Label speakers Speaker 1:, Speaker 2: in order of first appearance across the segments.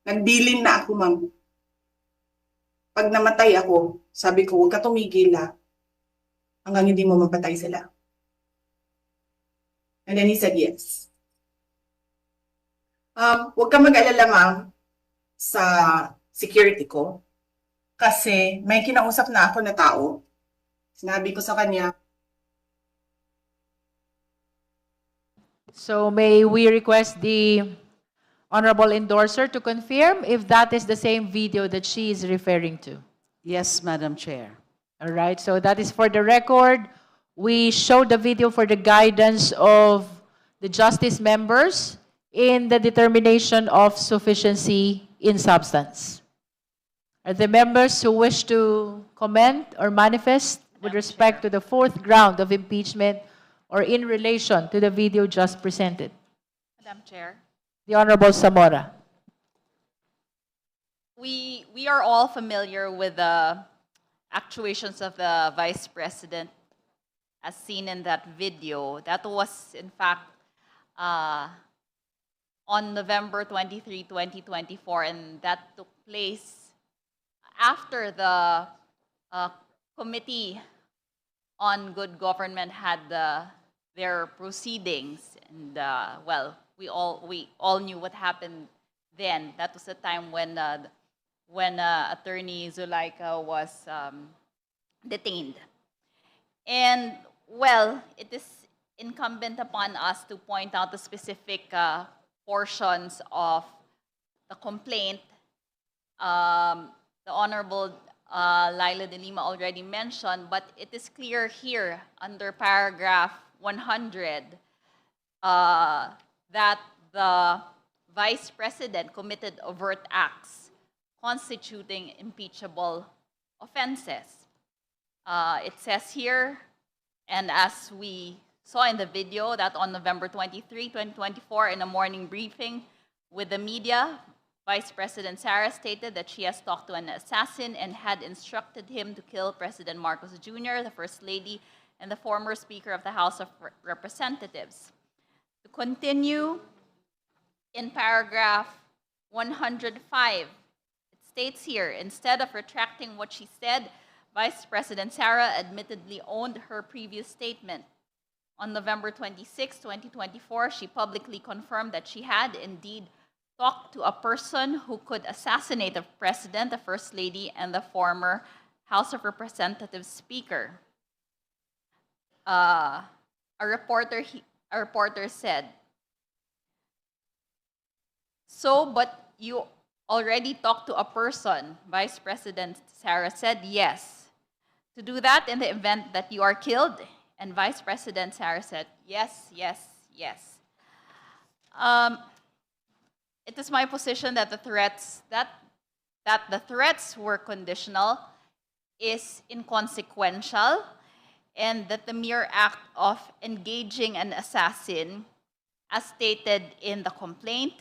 Speaker 1: Nagbilin na ako, ma'am. Pag namatay ako, sabi ko, huwag ka tumigil hanggang hindi mo mapatay sila. And then he said yes. Huwag ka mag-alala, ma'am, sa security ko. Kasi may kinausap na ako na tao. Sinabi ko sa kanya,
Speaker 2: So may we request the honorable endorser to confirm if that is the same video that she is referring to?
Speaker 3: Yes, Madam Chair.
Speaker 2: All right, so that is for the record. We showed the video for the guidance of the justice members in the determination of sufficiency in substance. Are the members who wish to comment or manifest with respect to the fourth ground of impeachment or in relation to the video just presented?
Speaker 4: Madam Chair,
Speaker 2: The Honorable Zamora.
Speaker 4: we are all familiar with the actuations of the Vice President as seen in that video. That was, in fact, on November 23, 2024, and that took place after the Committee on Good Government had their proceedings, and well, we all knew what happened then. That was the time when Attorney Zulaika was detained. And well, it is incumbent upon us to point out the specific portions of the complaint. The Honorable Laila de Lima already mentioned, but it is clear here under paragraph 100 that the Vice President committed overt acts constituting impeachable offenses. It says here, and as we saw in the video, that on November 23, 2024, in a morning briefing with the media, Vice President Sara stated that she has talked to an assassin and had instructed him to kill President Marcos Jr., the First Lady, and the former Speaker of the House of Representatives. To continue, in paragraph 105, it states here, instead of retracting what she said, Vice President Sara admittedly owned her previous statement. On November 26, 2024, she publicly confirmed that she had indeed talked to a person who could assassinate the President, the First Lady, and the former House of Representatives Speaker. A reporter said, "So, but you already talked to a person?" Vice President Sara said, "Yes. To do that in the event that you are killed?" And Vice President Sara said, "Yes, yes, yes." It is my position that the threats were conditional, is inconsequential, and that the mere act of engaging an assassin, as stated in the complaint,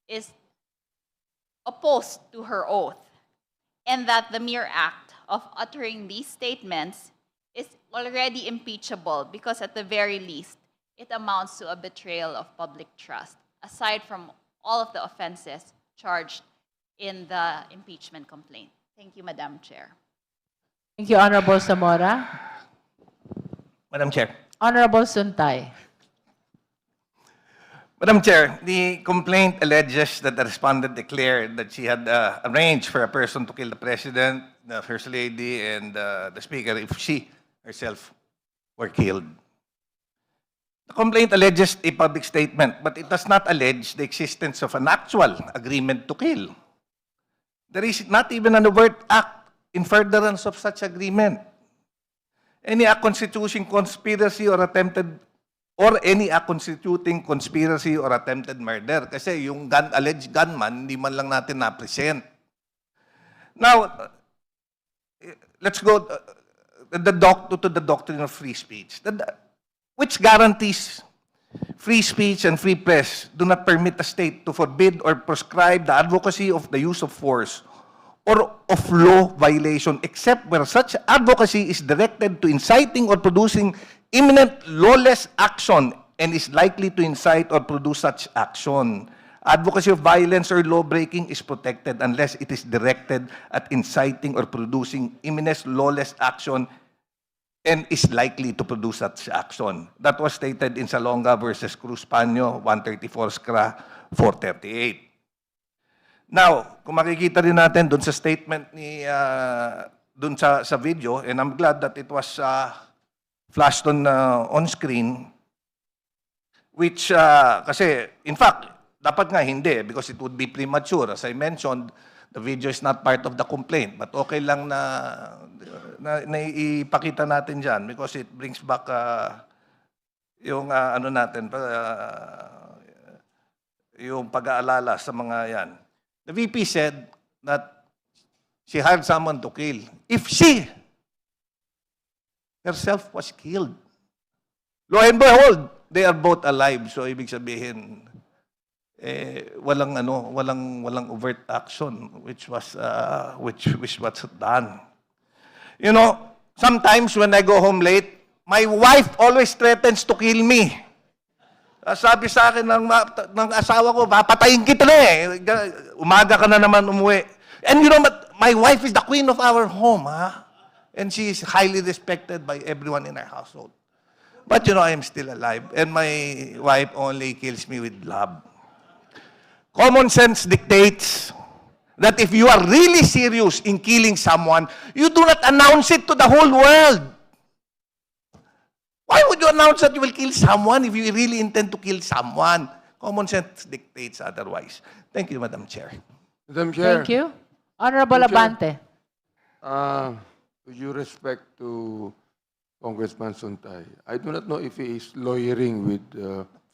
Speaker 4: is opposed to her oath, and that the mere act of uttering these statements is already impeachable because at the very least, it amounts to a betrayal of public trust, aside from all of the offenses charged in the impeachment complaint. Thank you, Madam Chair.
Speaker 2: Thank you, Honorable Zamora.
Speaker 5: Madam Chair.
Speaker 2: Honorable Suntay.
Speaker 5: Madam Chair, the complaint alleges that the respondent declared that she had arranged for a person to kill the President, the First Lady, and the Speaker if she herself were killed. The complaint alleges a public statement, but it does not allege the existence of an actual agreement to kill. There is not even an overt act in furtherance of such agreement. Any act constituting conspiracy or any act constituting conspiracy or attempted murder. Kasi yung alleged gunman, hindi man lang natin na-present. Now, let's go to the doctrine of free speech. Which guarantees free speech and free press do not permit a state to forbid or prescribe the advocacy of the use of force or of law violation except where such advocacy is directed to inciting or producing imminent lawless action and is likely to incite or produce such action. Advocacy of violence or law-breaking is protected unless it is directed at inciting or producing imminent lawless action and is likely to produce such action. That was stated in Salonga versus Cruz Paño, 134 SCRA 438. Now, kung makikita rin natin doon sa statement ni, doon sa video, and I'm glad that it was flashed on screen, which, kasi, in fact, dapat nga hindi, because it would be premature. As I mentioned, the video is not part of the complaint, but okay lang na ipakita natin dyan because it brings back yung ano natin, yung pag-aalala sa mga yan. The VP said that she hired someone to kill. If she herself was killed, lo and behold, they are both alive. So ibig sabihin, walang overt action which was done. You know, sometimes when I go home late, my wife always threatens to kill me. Sabi sa akin ng asawa ko, papatayin kita na eh. Umaga ka na naman umuwi. And you know, my wife is the queen of our home, ha? And she is highly respected by everyone in our household. But you know, I am still alive. And my wife only kills me with love. Common sense dictates that if you are really serious in killing someone, you do not announce it to the whole world. Why would you announce that you will kill someone if you really intend to kill someone? Common sense dictates otherwise. Thank you, Madam Chair.
Speaker 6: Madam Chair.
Speaker 2: Thank you. Honorable
Speaker 6: Madam Chair.
Speaker 2: Abante.
Speaker 6: With due respect to Congressman Suntay, I do not know if he is lawyering with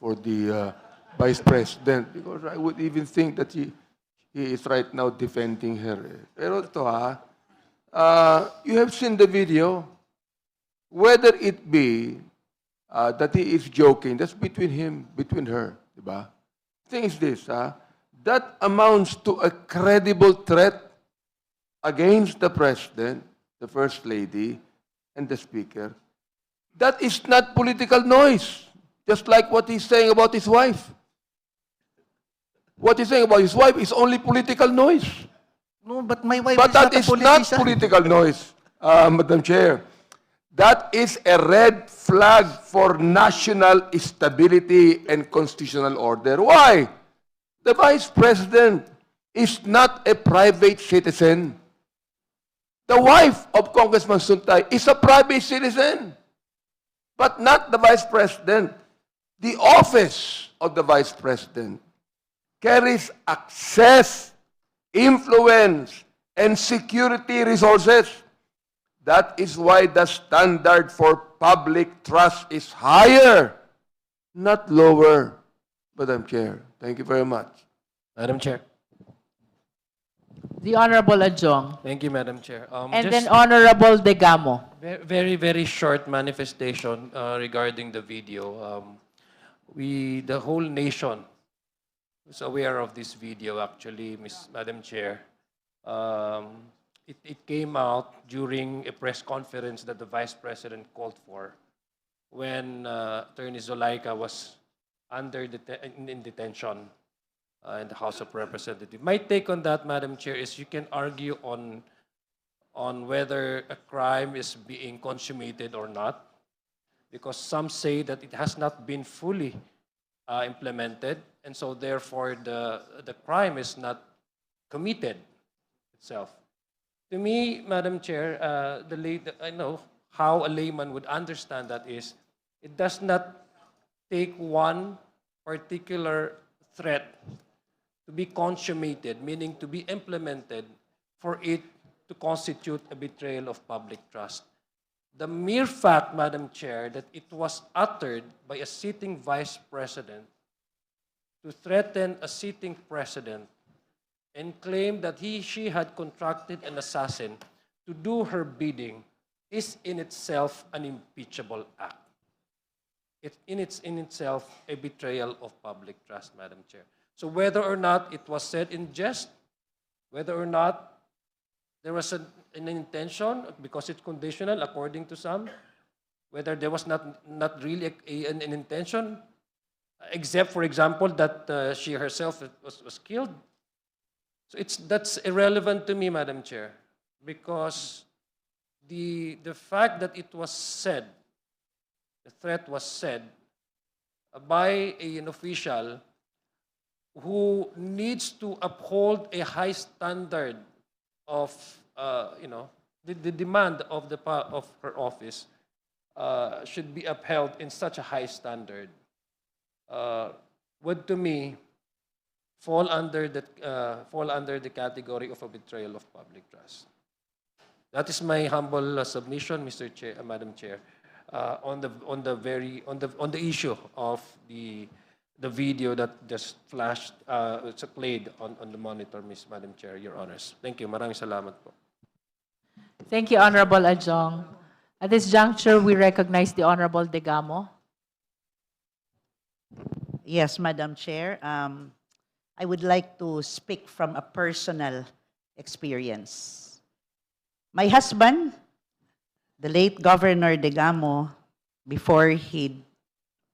Speaker 6: for the Vice President because I would even think that he is right now defending her. Pero ito you have seen the video. Whether it be that he is joking, that's between her, diba? Thing is this, that amounts to a credible threat against the President, the First Lady, and the Speaker. That is not political noise, just like what he's saying about his wife. What he's saying about his wife is only political noise.
Speaker 5: No, but my wife
Speaker 6: But
Speaker 5: is
Speaker 6: that
Speaker 5: not a
Speaker 6: is not
Speaker 5: politician.
Speaker 6: political noise, Madam Chair. That is a red flag for national stability and constitutional order. Why? The Vice President is not a private citizen. The wife of Congressman Suntay is a private citizen, but not the Vice President. The office of the Vice President carries access, influence, and security resources. That is why the standard for public trust is higher, not lower, Madam Chair. Thank you very much.
Speaker 7: Madam Chair.
Speaker 2: The Honorable Adjong.
Speaker 7: Thank you, Madam Chair.
Speaker 2: And then Honorable Degamo.
Speaker 7: Very, very short manifestation regarding the video. The whole nation is aware of this video, actually, Madam Chair. It came out during a press conference that the Vice President called for when Attorney Zulaika was in detention in the House of Representatives. My take on that, Madam Chair, is you can argue on whether a crime is being consummated or not, because some say that it has not been fully implemented, and so therefore the crime is not committed itself. To me, Madam Chair, I know how a layman would understand that is, it does not take one particular threat to be consummated, meaning to be implemented, for it to constitute a betrayal of public trust. The mere fact, Madam Chair, that it was uttered by a sitting Vice President to threaten a sitting President and claim that she had contracted an assassin to do her bidding is in itself an impeachable act. It's in itself a betrayal of public trust, Madam Chair. So whether or not it was said in jest, whether or not there was an intention, because it's conditional according to some, whether there was not really an intention, except, for example, that she herself was killed. So that's irrelevant to me, Madam Chair, because the fact that it was said, the threat was said by an official who needs to uphold a high standard of, the demand of of her office should be upheld in such a high standard, would to me fall under the category of a betrayal of public trust. That is my humble submission, Mr. Chair, Madam Chair, on the issue of the video that just flashed, it's played on the monitor, Madam Chair, Your Honors. Thank you. Maraming salamat po.
Speaker 2: Thank you, Honorable Adjong. At this juncture, we recognize the Honorable Degamo.
Speaker 3: Yes, Madam Chair. I would like to speak from a personal experience. My husband, the late Governor Degamo, before he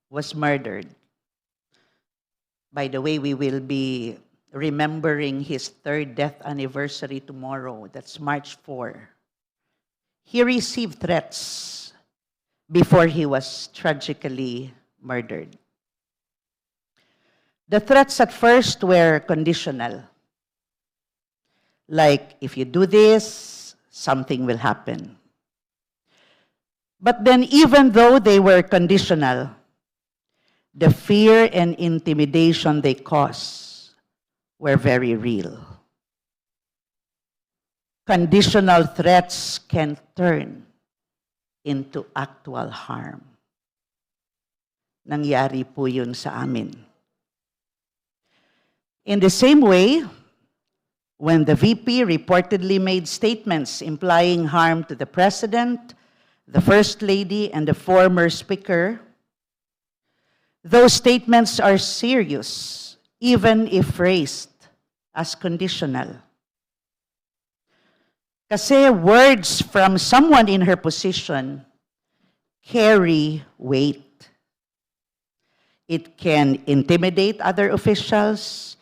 Speaker 3: was murdered. By the way, we will be remembering his 3rd death anniversary tomorrow. That's March 4. He received threats before he was tragically murdered. The threats at first were conditional. Like, if you do this, something will happen. But then, even though they were conditional, the fear and intimidation they caused were very real. Conditional threats can turn into actual harm. Nangyari po yun sa amin. In the same way, when the VP reportedly made statements implying harm to the President, the First Lady, and the former Speaker, those statements are serious, even if phrased as conditional. Kasi words from someone in her position carry weight. It can intimidate other officials,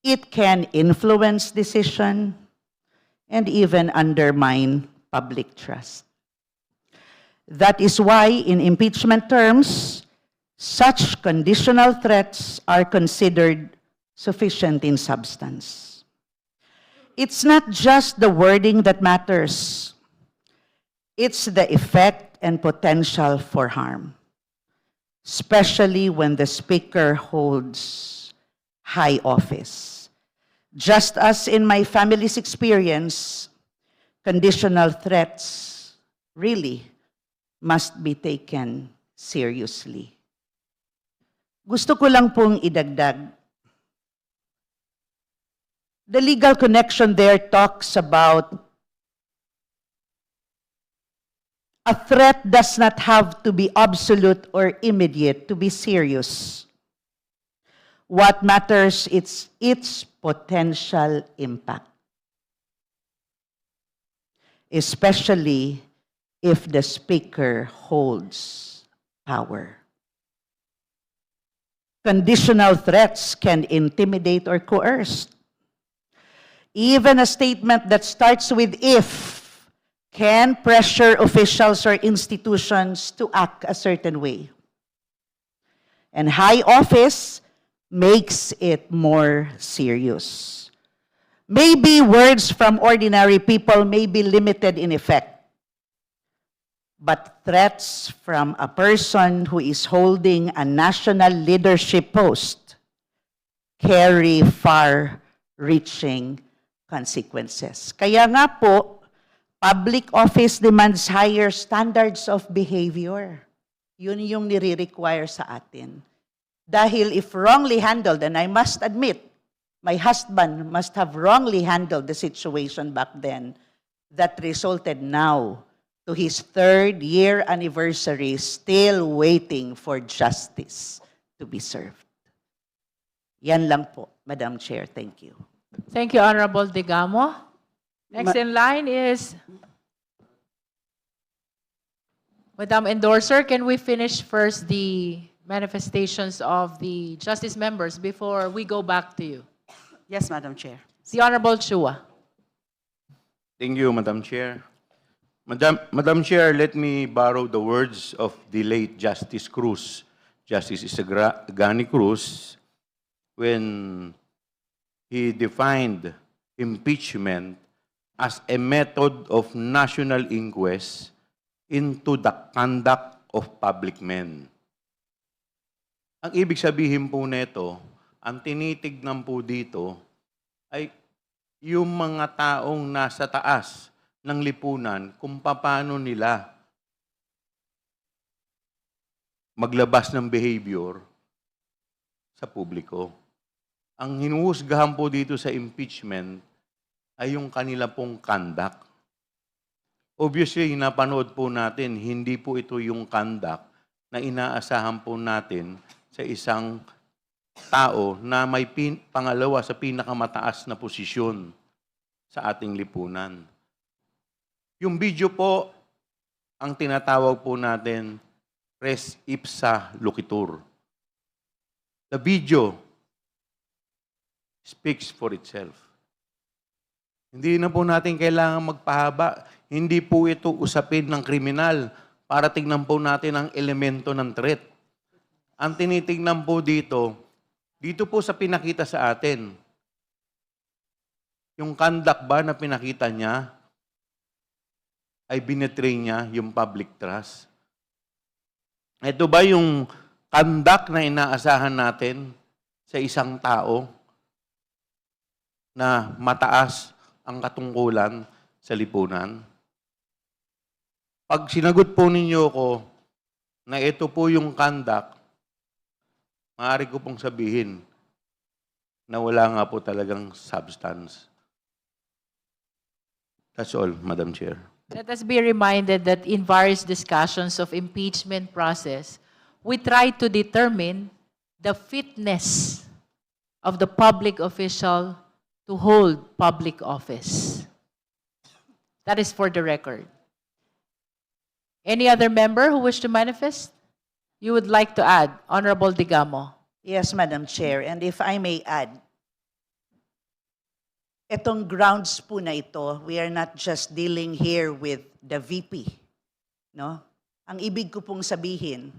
Speaker 3: it can influence decision, and even undermine public trust. That is why, in impeachment terms, such conditional threats are considered sufficient in substance. It's not just the wording that matters. It's the effect and potential for harm, especially when the speaker holds high office. Just as in my family's experience, conditional threats really must be taken seriously. Gusto ko lang pong idagdag. The legal connection there talks about a threat does not have to be absolute or immediate to be serious. What matters is its potential impact, especially if the speaker holds power. Conditional threats can intimidate or coerce. Even a statement that starts with "if" can pressure officials or institutions to act a certain way. And high office makes it more serious. Maybe words from ordinary people may be limited in effect, but threats from a person who is holding a national leadership post carry far-reaching consequences. Kaya nga po, public office demands higher standards of behavior. Yun yung nire-require sa atin. Dahil if wrongly handled, and I must admit, my husband must have wrongly handled the situation back then that resulted now to his 3rd year anniversary, still waiting for justice to be served. Yan lang po, Madam Chair. Thank you.
Speaker 2: Thank you, Honorable Degamo. Next in line is Madam Endorser. Can we finish first the manifestations of the justice members before we go back to you.
Speaker 8: Yes, Madam Chair.
Speaker 2: The Honorable Chua.
Speaker 9: Thank you, Madam Chair. Madam Chair, let me borrow the words of the late Justice Cruz, Justice Isagani Cruz, when he defined impeachment as a method of national inquest into the conduct of public men. Ang ibig sabihin po nito, ang tinitignan po dito ay yung mga taong nasa taas ng lipunan kung paano nila maglabas ng behavior sa publiko. Ang hinuhusgahan po dito sa impeachment ay yung kanila pong conduct. Obviously, napanood po natin, hindi po ito yung conduct na inaasahan po natin sa isang tao na may pangalawa sa pinakamataas na posisyon sa ating lipunan. Yung video po, ang tinatawag po natin, res ipsa loquitur. The video speaks for itself. Hindi na po natin kailangan magpahaba. Hindi po ito usapin ng kriminal para tignan po natin ang elemento ng threat. Ang tinitignan po dito po sa pinakita sa atin, yung conduct ba na pinakita niya ay binetray niya yung public trust? Ito ba yung conduct na inaasahan natin sa isang tao na mataas ang katungkulan sa lipunan? Pag sinagot po ninyo ko na ito po yung conduct, maaari ko pong sabihin na wala nga po talagang substance. That's all, Madam Chair.
Speaker 2: Let us be reminded that in various discussions of impeachment process, we try to determine the fitness of the public official to hold public office. That is for the record. Any other member who wish to manifest? You would like to add, Honorable Digamo.
Speaker 3: Yes, Madam Chair. And if I may add, itong grounds po na ito, we are not just dealing here with the VP. No? Ang ibig ko pong sabihin,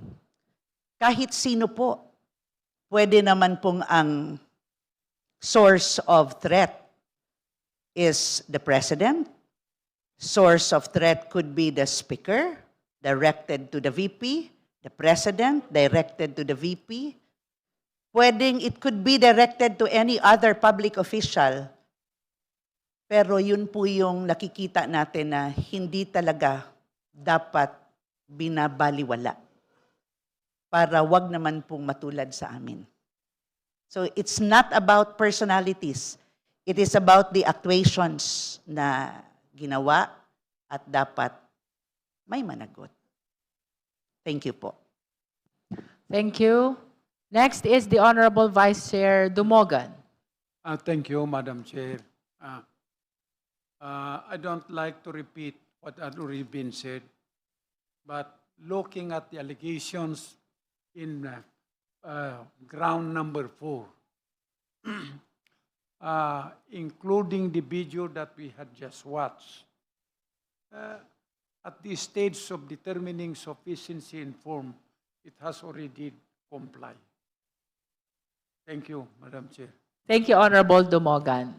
Speaker 3: kahit sino po, pwede naman pong ang source of threat is the President. Source of threat could be the Speaker, directed to the VP, the President, directed to the VP. It could be directed to any other public official. Pero yun po yung nakikita natin na hindi talaga dapat binabaliwala para wag naman pong matulad sa amin. So it's not about personalities. It is about the actuations na ginawa at dapat may managot. Thank you po.
Speaker 2: Thank you. Next is the Honorable Vice Chair Dumogan.
Speaker 10: Thank you, Madam Chair. I don't like to repeat what had already been said, but looking at the allegations in ground number 4, including the video that we had just watched, at this stage of determining sufficiency in form, it has already complied. Thank you, Madam Chair.
Speaker 2: Thank you, Honorable Dumogan.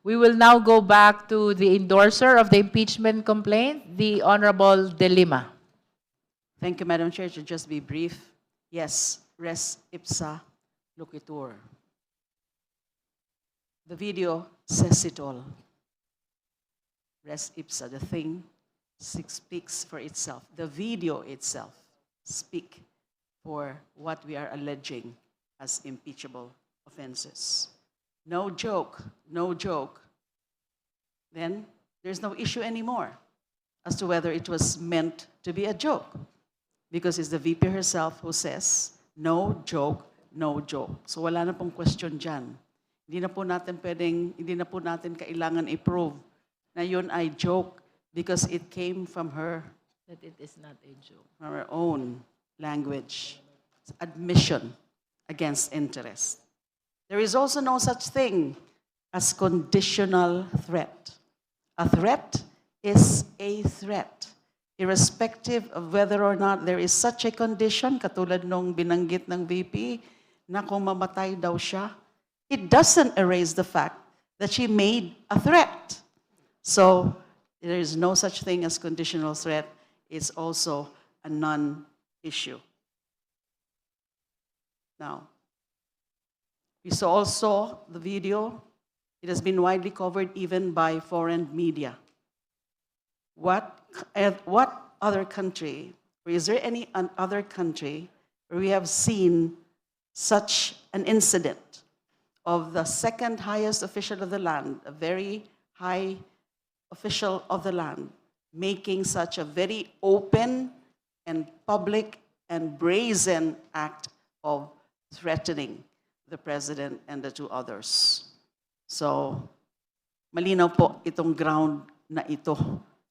Speaker 2: We will now go back to the endorser of the impeachment complaint, the Honorable De Lima.
Speaker 8: Thank you, Madam Chair. To just be brief, yes, res ipsa loquitur. The video says it all. Res ipsa, the thing speaks for itself. The video itself speaks for what we are alleging as impeachable offenses. No joke, no joke. Then there's no issue anymore as to whether it was meant to be a joke, because it's the VP herself who says, no joke, no joke. So wala na pong question dyan. Hindi na po natin kailangan i-prove na yun ay joke because it came from her,
Speaker 2: That it is not a joke.
Speaker 8: from her own language. admission against interest. There is also no such thing as conditional threat. A threat is a threat, irrespective of whether or not there is such a condition, katulad nung binanggit ng VP, na kung mamatay daw siya, it doesn't erase the fact that she made a threat. So there is no such thing as conditional threat. It's also a non-issue. Now, we saw also the video. It has been widely covered even by foreign media. What other country, or is there any other country where we have seen such an incident of the second highest official of the land, a very high official of the land, making such a very open and public and brazen act of threatening the president and the two others? So, malinaw po itong ground na ito.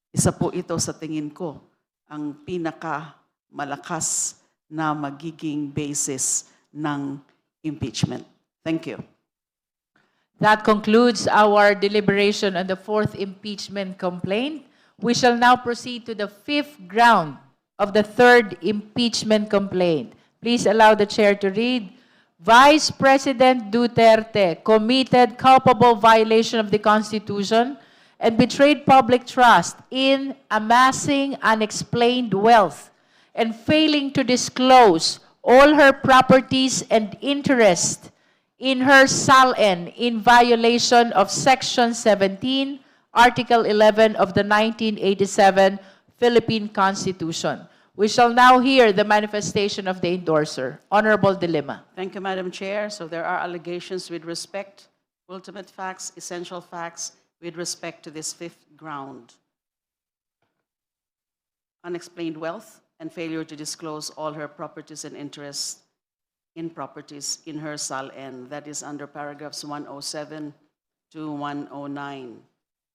Speaker 8: Isa po ito sa tingin ko ang pinaka-malakas na magiging basis ng impeachment. Thank you.
Speaker 2: That concludes our deliberation on the fourth impeachment complaint. We shall now proceed to the fifth ground of the third impeachment complaint. Please allow the chair to read. Vice President Duterte committed culpable violation of the Constitution and betrayed public trust in amassing unexplained wealth and failing to disclose all her properties and interest in her SALN in violation of Section 17, Article 11 of the 1987 Philippine Constitution. We shall now hear the manifestation of the endorser. Honorable De Lima.
Speaker 8: Thank you, Madam Chair. So there are allegations with respect, ultimate facts, essential facts, with respect to this fifth ground. Unexplained wealth and failure to disclose all her properties and interests in properties in her SALN. That is under paragraphs 107 to 109.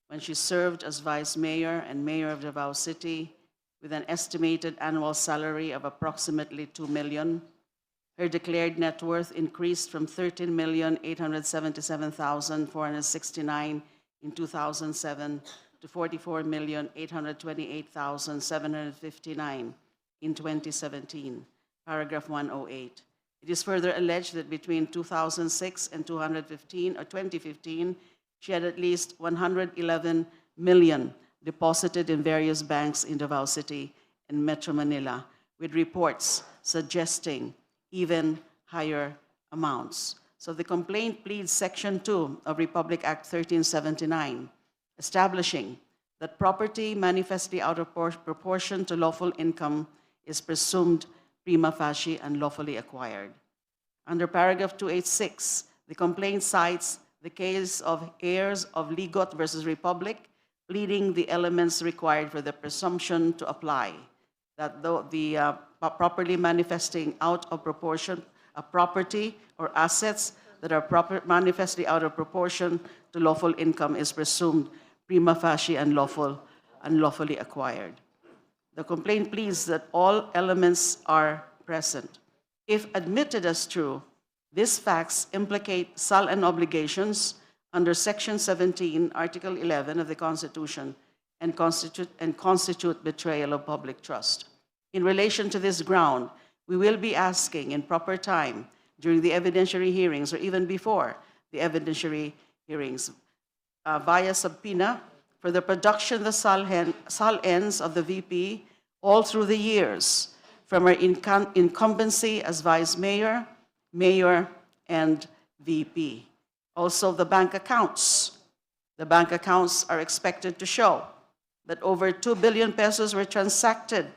Speaker 8: When she served as Vice Mayor and Mayor of Davao City, with an estimated annual salary of approximately $2 million. Her declared net worth increased from $13,877,469 in 2007 to $44,828,759 in 2017, paragraph 108. It is further alleged that between 2006 and 2015, she had at least $111 million deposited in various banks in Davao City and Metro Manila, with reports suggesting even higher amounts. So the complaint pleads Section 2 of Republic Act 1379, establishing that property manifestly out of proportion to lawful income is presumed prima facie and lawfully acquired. Under paragraph 286, the complaint cites the case of heirs of Ligot versus Republic, pleading the elements required for the presumption to apply, that the properly manifesting out of proportion, a property or assets that are manifestly out of proportion to lawful income is presumed prima facie and lawfully acquired. The complaint pleads that all elements are present. If admitted as true, these facts implicate SALN obligations under Section 17, Article 11 of the Constitution and constitute betrayal of public trust. In relation to this ground, we will be asking in proper time during the evidentiary hearings or even before the evidentiary hearings via subpoena for the production of the SALNs of the VP all through the years from her incumbency as Vice Mayor, Mayor, and VP. Also, the bank accounts. The bank accounts are expected to show that over 2 billion pesos were transacted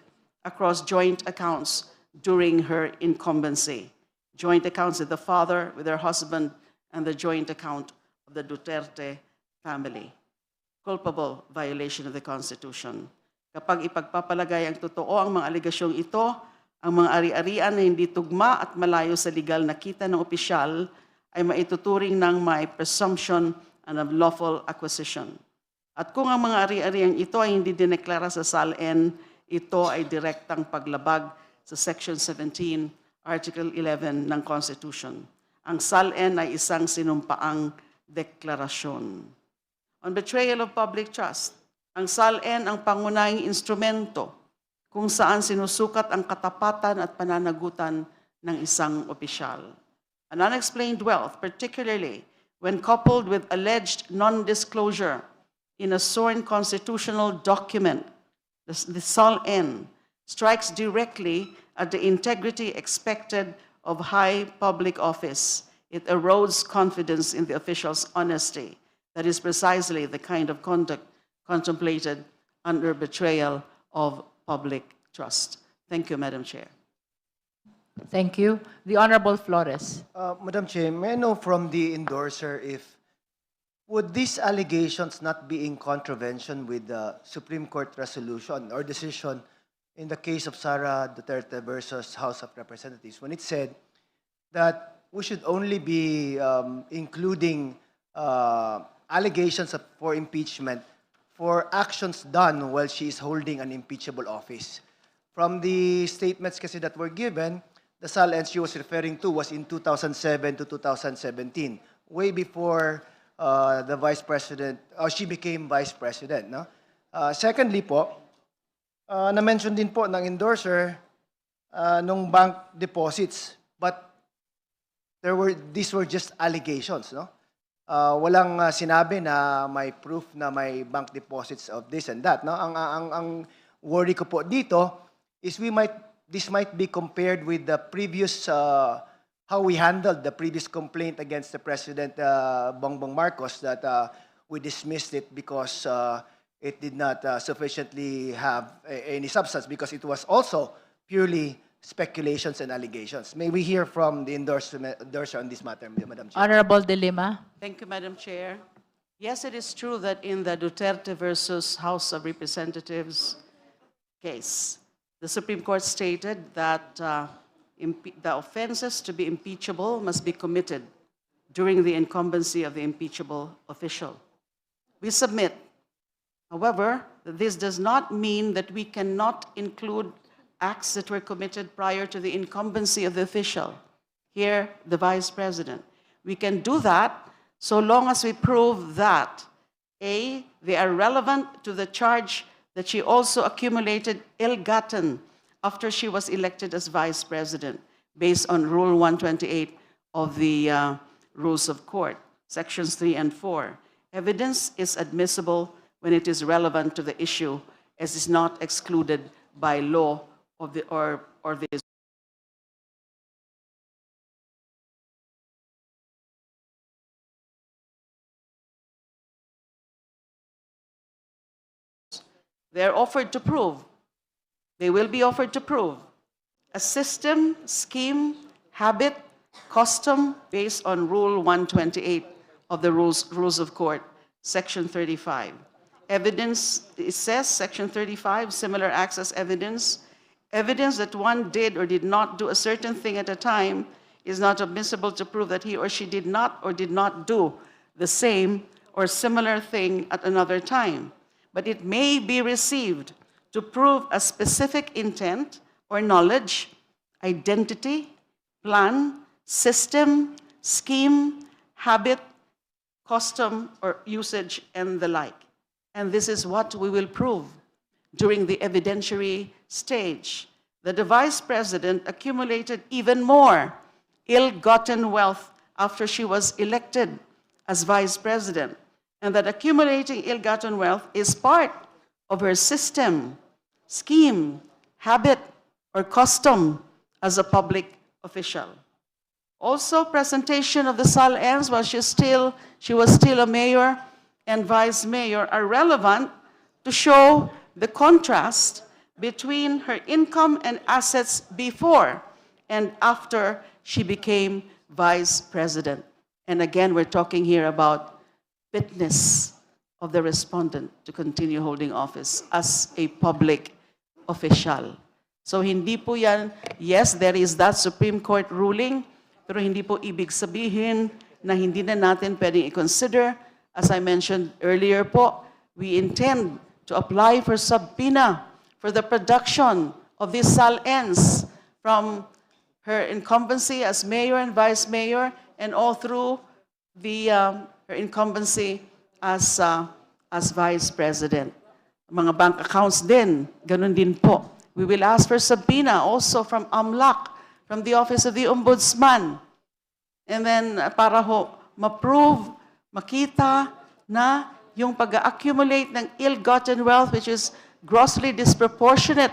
Speaker 8: across joint accounts during her incumbency. Joint accounts with the father, with her husband, and the joint account of the Duterte family. Culpable violation of the Constitution. Kapag ipagpapalagay ang totoo ang mga alegasyong ito, ang mga ari-arian na hindi tugma at malayo sa legal na kita ng opisyal ay maituturing ng may presumption and of lawful acquisition. At kung ang mga ari-ariang ito ay hindi dineklara sa SALN, ito ay direktang paglabag sa Section 17 Article 11 ng Constitution. Ang SALN ay isang sinumpaang deklarasyon. On betrayal of public trust, ang SALN ang pangunahing instrumento kung saan sinusukat ang katapatan at pananagutan ng isang opisyal. An unexplained wealth, particularly when coupled with alleged non-disclosure in a sworn constitutional document, the SALN strikes directly at the integrity expected of high public office. It erodes confidence in the official's honesty. That is precisely the kind of conduct contemplated under betrayal of public trust. Thank you, Madam Chair.
Speaker 2: Thank you. The Honorable Flores.
Speaker 11: Madam Chair, may I know from the endorser if would these allegations not be in contravention with the Supreme Court resolution or decision in the case of Sara Duterte versus House of Representatives, when it said that we should only be including allegations for impeachment for actions done while she is holding an impeachable office. From the statements kasi that were given, the SALN she was referring to was in 2007 to 2017, way before the Vice President, she became Vice President. No? Secondly po, na-mention din po ng endorser nung bank deposits, but these were just allegations, no? Walang sinabi na may proof na may bank deposits of this and that, no? Ang worry ko po dito is this might be compared with the previous how we handled the previous complaint against the President Bongbong Marcos that we dismissed it because it did not sufficiently have any substance because it was also purely speculations and allegations. May we hear from the endorser on this matter, Madam Chair?
Speaker 2: Honorable De Lima.
Speaker 8: Thank you, Madam Chair. Yes, it is true that in the Duterte versus House of Representatives case, the Supreme Court stated that the offenses to be impeachable must be committed during the incumbency of the impeachable official. We submit, however, that this does not mean that we cannot include acts that were committed prior to the incumbency of the official, here the Vice President. We can do that so long as we prove that, A, they are relevant to the charge that she also accumulated ill-gotten after she was elected as Vice President, based on Rule 128 of the Rules of Court, Sections 3 and 4. Evidence is admissible when it is relevant to the issue, as is not excluded by law of the or the they are offered to prove. They will be offered to prove a system, scheme, habit, custom based on Rule 128 of the Rules of Court, Section 35. Evidence, it says, Section 35, similar acts as evidence. Evidence that one did or did not do a certain thing at a time is not admissible to prove that he or she did not or did not do the same or similar thing at another time. But it may be received to prove a specific intent or knowledge, identity, plan, system, scheme, habit, custom, or usage, and the like. And this is what we will prove during the evidentiary stage, that the Vice President accumulated even more ill-gotten wealth after she was elected as Vice President, and that accumulating ill-gotten wealth is part of her system, scheme, habit, or custom as a public official. Also, presentation of the SALNs while she was still a mayor and vice mayor are relevant to show the contrast between her income and assets before and after she became vice president. And again, we're talking here about fitness of the respondent to continue holding office as a public official. So hindi po yan, yes, there is that Supreme Court ruling, pero hindi po ibig sabihin na hindi na natin pwedeng i-consider. As I mentioned earlier po, we intend to apply for subpoena for the production of these SALNs from her incumbency as mayor and vice mayor, and all through her incumbency as vice president. Mga bank accounts din, ganun din po. We will ask for subpoena also from AMLAC, from the Office of the Ombudsman. And then para ho ma-prove, makita na yung pag-accumulate ng ill-gotten wealth which is grossly disproportionate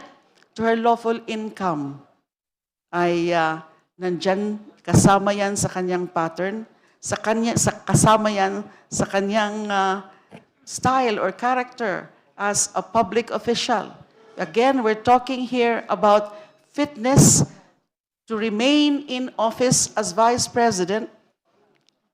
Speaker 8: to her lawful income ay nandyan, kasama yan sa kanyang pattern, kasama yan sa kanyang style or character as a public official. Again, we're talking here about fitness to remain in office as vice president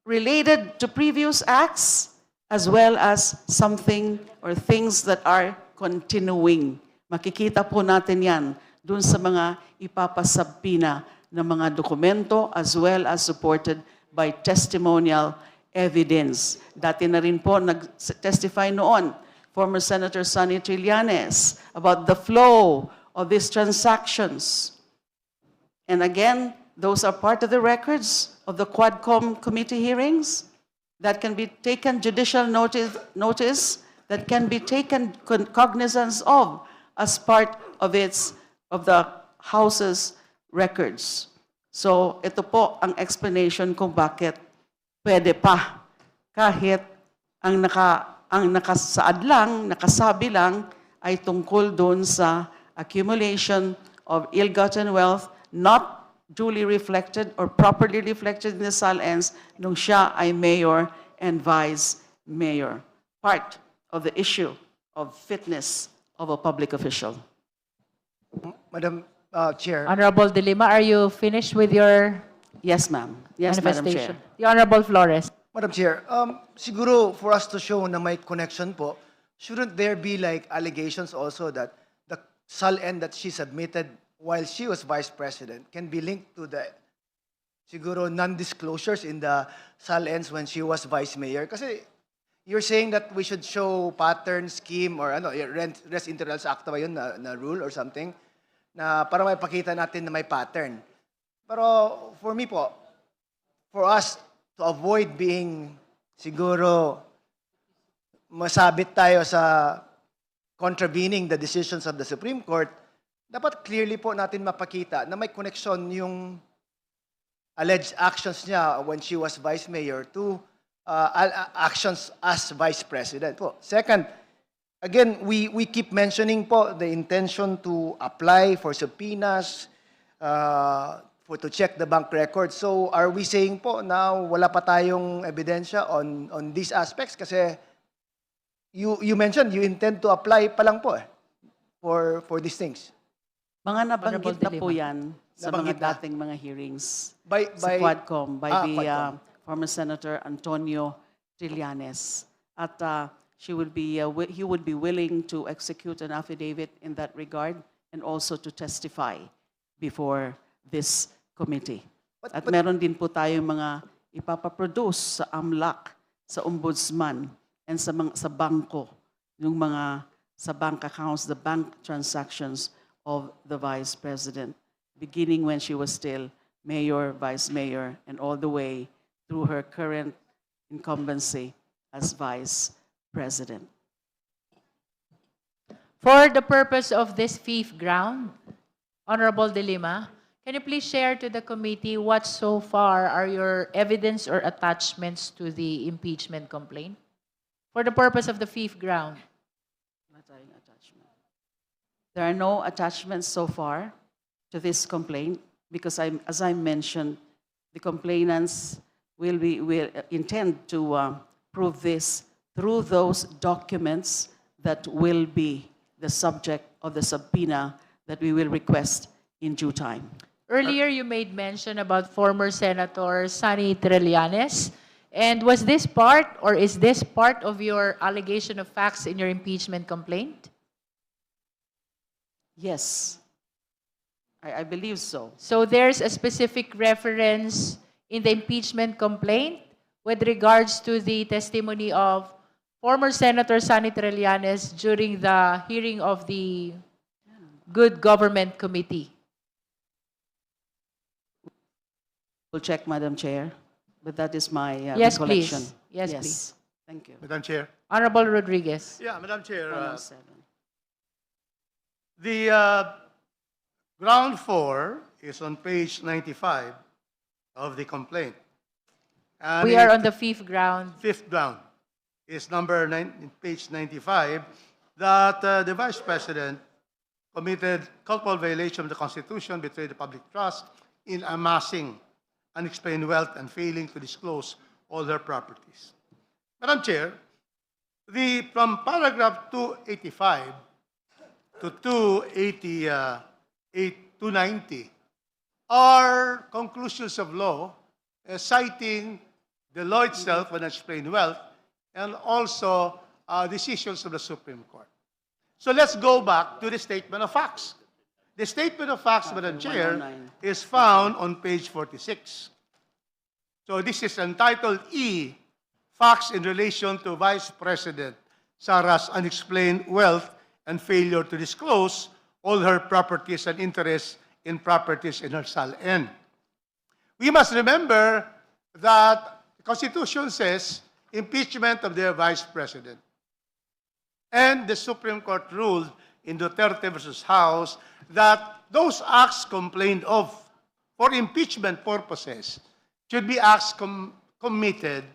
Speaker 8: related to previous acts as well as something or things that are continuing. Makikita po natin yan dun sa mga ipapasabpina ng mga dokumento as well as supported by testimonial evidence. Dati na rin po nag-testify noon former Senator Sonny Trillanes about the flow of these transactions. And again, those are part of the records of the Quadcom committee hearings that can be taken judicial notice that can be taken cognizance of as part of the House's records. So ito po ang explanation kung bakit pwede pa kahit ang nakasaad lang, nakasabi lang ay tungkol doon sa accumulation of ill-gotten wealth not duly reflected or properly reflected in the SALNs nung siya ay mayor and vice mayor. Part of the issue of fitness of a public official.
Speaker 11: Madam Chair,
Speaker 2: Honorable De Lima, are you finished with your
Speaker 8: Yes, ma'am. Yes, Madam
Speaker 2: manifestation?
Speaker 8: Chair.
Speaker 2: The Honorable Flores.
Speaker 11: Madam Chair, siguro for us to show na may connection po, shouldn't there be like allegations also that the SALN that she submitted while she was vice president can be linked to the siguro non-disclosures in the SALNs when she was vice mayor? Kasi you're saying that we should show pattern, scheme, or res inter rels acta ba yun na rule or something, na para may pakita natin na may pattern. Pero for me po, for us to avoid being siguro masabit tayo sa contravening the decisions of the Supreme Court, dapat clearly po natin mapakita na may connection yung alleged actions niya when she was vice mayor to actions as vice president po. Second, again, we keep mentioning po the intention to apply for subpoenas, to check the bank records. So are we saying po na wala pa tayong ebidensya on these aspects? Kasi you mentioned you intend to apply pa lang po for these things.
Speaker 8: Mga nabanggit na
Speaker 2: Honorable
Speaker 8: po
Speaker 2: De Lima.
Speaker 8: yan sa
Speaker 11: Nabanggit
Speaker 8: mga
Speaker 11: na.
Speaker 8: dating mga hearings
Speaker 11: By
Speaker 8: sa Quadcom by the
Speaker 11: Quadcom.
Speaker 8: former Senator Antonio Trillanes. At he would be willing to execute an affidavit in that regard and also to testify before this committee. At meron din po tayong mga ipapaproduce sa AMLAC, sa Ombudsman, and sa bangko, yung mga sa bank accounts, the bank transactions of the Vice President, beginning when she was still Mayor, Vice Mayor, and all the way through her current incumbency as Vice President.
Speaker 2: For the purpose of this fifth ground, Honorable De Lima, can you please share to the committee what so far are your evidence or attachments to the impeachment complaint? For the purpose of the fifth ground.
Speaker 8: There are no attachments so far to this complaint because as I mentioned, the complainants will intend to prove this through those documents that will be the subject of the subpoena that we will request in due time.
Speaker 2: Earlier, you made mention about former Senator Sonny Trillanes. And was this part or is this part of your allegation of facts in your impeachment complaint?
Speaker 8: Yes, I believe so.
Speaker 2: So there's a specific reference in the impeachment complaint with regards to the testimony of former Senator Sonny Trillanes during the hearing of the Good Government Committee.
Speaker 8: check, Madam Chair, but that is my
Speaker 2: Yes,
Speaker 8: recollection.
Speaker 2: please. Yes, please.
Speaker 8: Thank you.
Speaker 12: Madam Chair.
Speaker 2: Honorable Rodriguez.
Speaker 12: Yeah, Madam Chair.
Speaker 8: 107.
Speaker 12: The ground 4 is on page 95 of the complaint. And
Speaker 2: We are on the fifth ground.
Speaker 12: fifth ground is number page 95, that the Vice President committed culpable violation of the Constitution, betrayed the public trust in amassing unexplained wealth and failing to disclose all their properties. Madam Chair, from paragraph 285 to 290 are conclusions of law citing the law itself on unexplained wealth and also decisions of the Supreme Court. So let's go back to the statement of facts. The statement of facts, Madam Chair,
Speaker 8: 109.
Speaker 12: is found on page 46. So this is entitled E, Facts in Relation to Vice President Sara's Unexplained Wealth and Failure to Disclose all her properties and interests in properties in her SALN. We must remember that the Constitution says impeachment of the Vice President. And the Supreme Court ruled in Duterte versus House that those acts complained of for impeachment purposes should be acts committed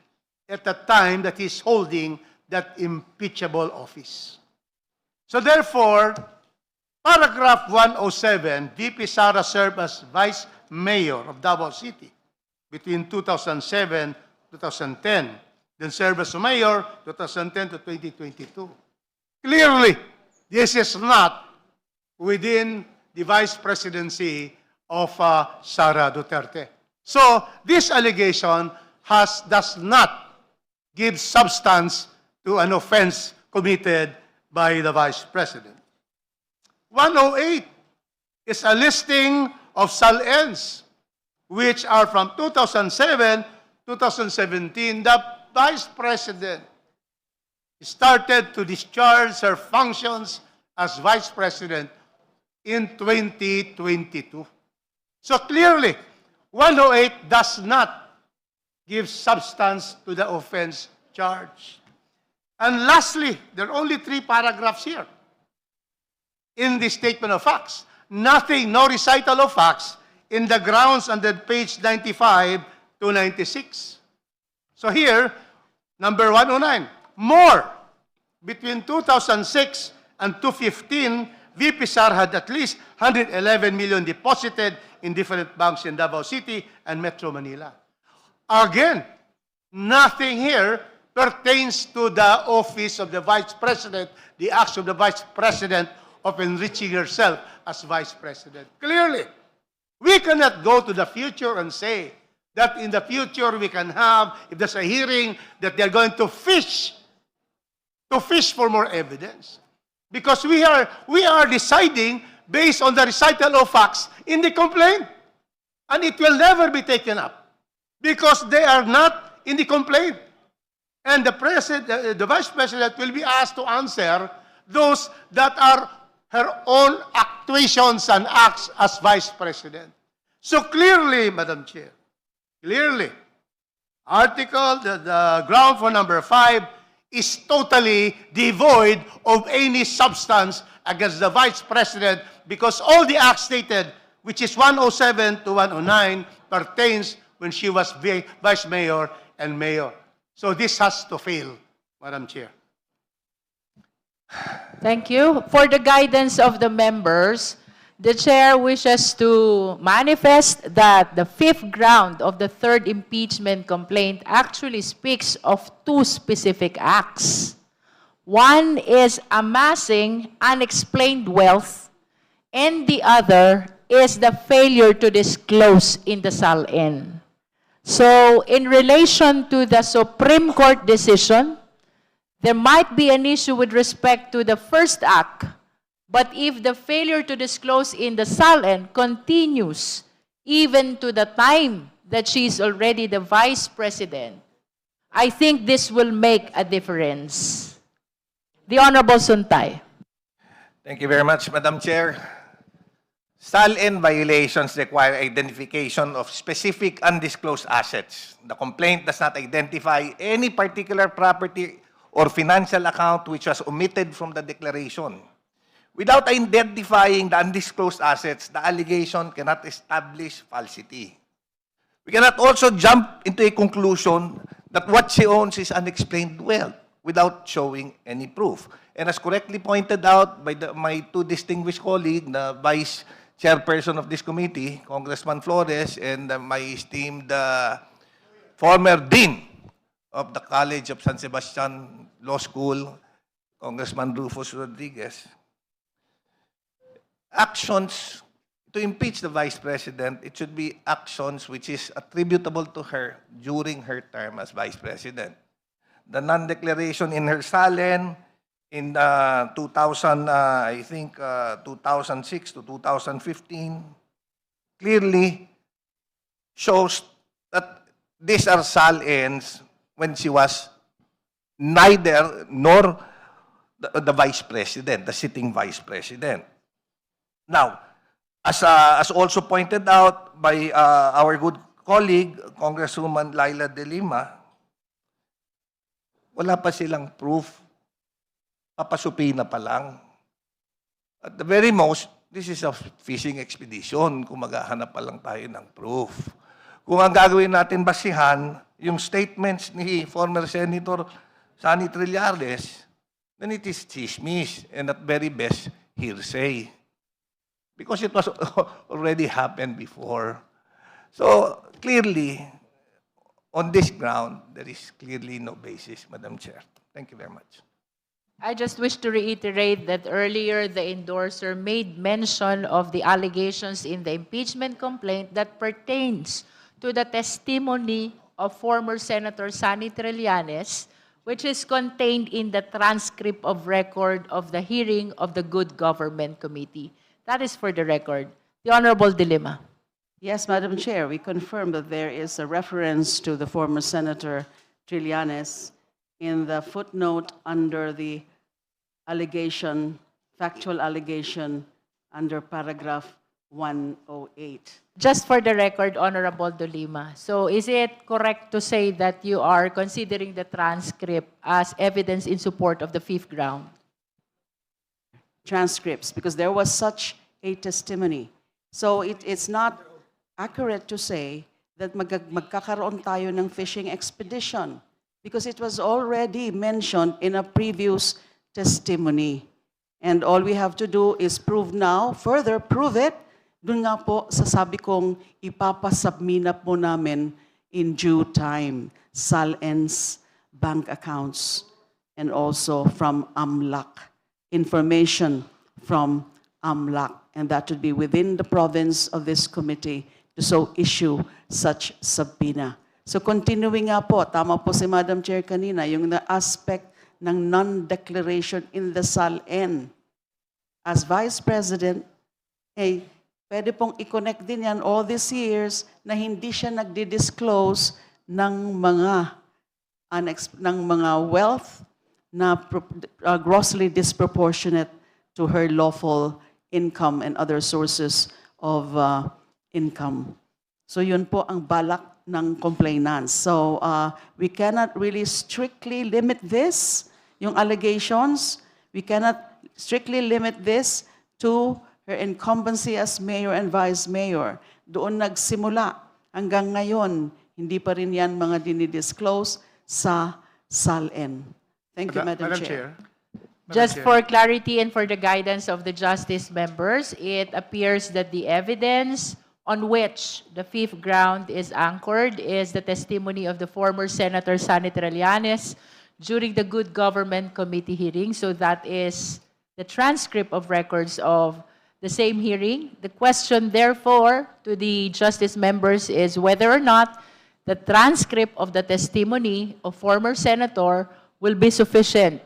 Speaker 12: at the time that he's holding that impeachable office. So therefore, paragraph 107, VP Sara served as Vice Mayor of Davao City between 2007 2010, then served as Mayor 2010 to 2022. Clearly, this is not within the Vice Presidency of Sara Duterte. So this allegation does not give substance to an offense committed by the Vice President. 108 is a listing of SALNs, which are from 2007, 2017. The Vice President started to discharge her functions as Vice President in 2022. So clearly, 108 does not give substance to the offense charge. And lastly, there are only 3 paragraphs here in the statement of facts. Nothing, no recital of facts in the grounds under page 95 to 96. So here, number 109, more. Between 2006 and 2015, VP SAR had at least 111 million deposited in different banks in Davao City and Metro Manila. Again, nothing here pertains to the office of the Vice President, the acts of the Vice President of enriching herself as Vice President. Clearly, we cannot go to the future and say that in the future we can have, if there's a hearing, that they're going to fish for more evidence. Because we are deciding based on the recital of facts in the complaint. And it will never be taken up because they are not in the complaint. And the Vice President will be asked to answer those that are her own actuations and acts as Vice President. So clearly, Madam Chair, clearly, the ground for number 5 is totally devoid of any substance against the Vice President because all the acts stated, which is 107 to 109, pertains when she was Vice Mayor and Mayor. So this has to fail, Madam Chair.
Speaker 2: Thank you. For the guidance of the members, the chair wishes to manifest that the 5th ground of the 3rd impeachment complaint actually speaks of 2 specific acts. One is amassing unexplained wealth, and the other is the failure to disclose in the SALN. So, in relation to the Supreme Court decision, there might be an issue with respect to the first act, but if the failure to disclose in the SALN continues even to the time that she is already the Vice President, I think this will make a difference. The Honorable Suntay.
Speaker 5: Thank you very much, Madam Chair. SALN violations require identification of specific undisclosed assets. The complaint does not identify any particular property or financial account which was omitted from the declaration. Without identifying the undisclosed assets, the allegation cannot establish falsity. We cannot also jump into a conclusion that what she owns is unexplained wealth without showing any proof. And as correctly pointed out by my two distinguished colleagues, the Vice Chairperson of this committee, Congressman Flores, and my esteemed former Dean of the College of San Sebastian Law School, Congressman Rufus Rodriguez, actions to impeach the Vice President, it should be actions which is attributable to her during her term as Vice President. The non-declaration in her SALN in 2006 to 2015 clearly shows that these are SALNs when she was neither nor the Vice President, the sitting Vice President. Now, as also pointed out by our good colleague, Congresswoman Laila De Lima, wala pa silang proof. Papasupina pa lang. At the very most, this is a fishing expedition kung maghahanap pa lang tayo ng proof. Kung ang gagawin natin basihan, yung statements ni former Senator Sonny Trillanes, then it is chismis and at very best, hearsay. Because it was already happened before. So, clearly, on this ground, there is clearly no basis, Madam Chair. Thank you very much.
Speaker 2: I just wish to reiterate that earlier the endorser made mention of the allegations in the impeachment complaint that pertains to the testimony of former Senator Sonny Trillanes, which is contained in the transcript of record of the hearing of the Good Government Committee. That is for the record. The Honorable De Lima.
Speaker 8: Yes, Madam Chair, we confirm that there is a reference to the former Senator Trillanes in the footnote under the allegation, factual allegation under paragraph 108.
Speaker 2: Just for the record, Honorable De Lima. So is it correct to say that you are considering the transcript as evidence in support of the fifth ground?
Speaker 8: Transcripts, because there was such a testimony. So it's not accurate to say that magkakaroon tayo ng fishing expedition because it was already mentioned in a previous testimony. And all we have to do is prove now, further prove it. Doon nga po, sasabi kong ipapasubmit po namin in due time, SALN's bank accounts, and also from AMLAC, information from AMLAC, and that would be within the province of this committee to so issue such subpoena. So continuing nga po, tama po si Madam Chair kanina, yung the aspect ng non-declaration in the SALN. As Vice President, pwede pong i-connect din yan all these years na hindi siya nagdi-disclose ng mga wealth na grossly disproportionate to her lawful income and other sources of income. So yun po ang balak ng complainants. So we cannot really strictly limit this, yung allegations, we cannot strictly limit this to her incumbency as mayor and vice mayor. Doon nagsimula. Hanggang ngayon, hindi pa rin yan mga dinidisclose sa SALN. Thank you, Madam Chair.
Speaker 2: Just for clarity and for the guidance of the justice members, it appears that the evidence on which the fifth ground is anchored is the testimony of the former Senator Sonny Trillanes during the Good Government Committee hearing. So that is the transcript of records of the same hearing. The question, therefore, to the justice members is whether or not the transcript of the testimony of former senator will be sufficient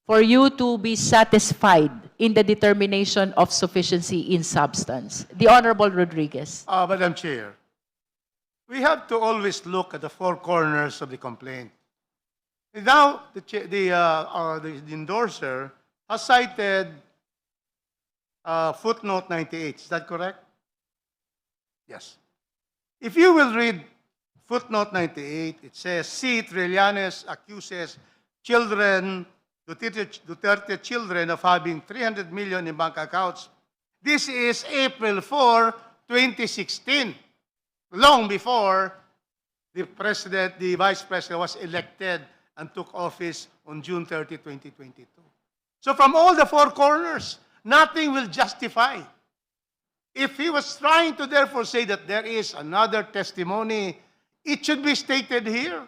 Speaker 2: for you to be satisfied in the determination of sufficiency in substance. The Honorable Rodriguez.
Speaker 12: Madam Chair, we have to always look at the four corners of the complaint. And now, the endorser has cited footnote 98. Is that correct? Yes. If you will read footnote 98, it says, C. Trillanes accuses children, Duterte children of having 300 million in bank accounts. This is April 4, 2016, long before the vice president was elected and took office on June 30, 2022. So from all the four corners, nothing will justify. If he was trying to therefore say that there is another testimony, it should be stated here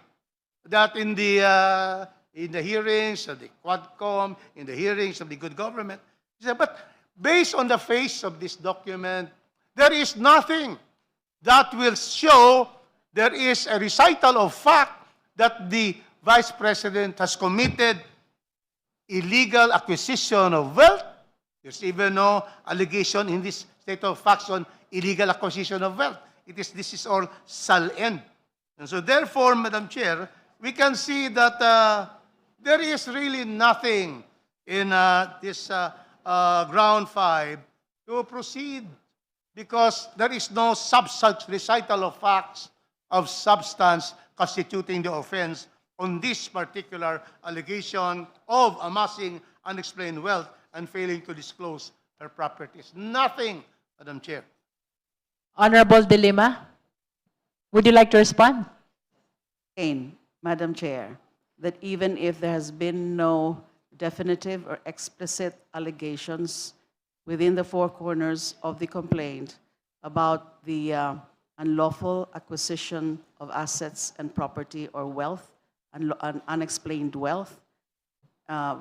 Speaker 12: that in the hearings of the Quadcom, in the hearings of the good government, he said, but based on the face of this document, there is nothing that will show there is a recital of fact that the Vice President has committed illegal acquisition of wealth. There's even no allegation in this state of facts on illegal acquisition of wealth. This is all sal-en. And so therefore, Madam Chair, we can see that there is really nothing in this ground 5 to proceed because there is no such recital of facts of substance constituting the offense on this particular allegation of amassing unexplained wealth and failing to disclose her properties. Nothing, Madam Chair.
Speaker 2: Honorable De Lima, would you like to respond?
Speaker 8: Again, Madam Chair, that even if there has been no definitive or explicit allegations within the four corners of the complaint about the unlawful acquisition of assets and property or wealth, unexplained wealth,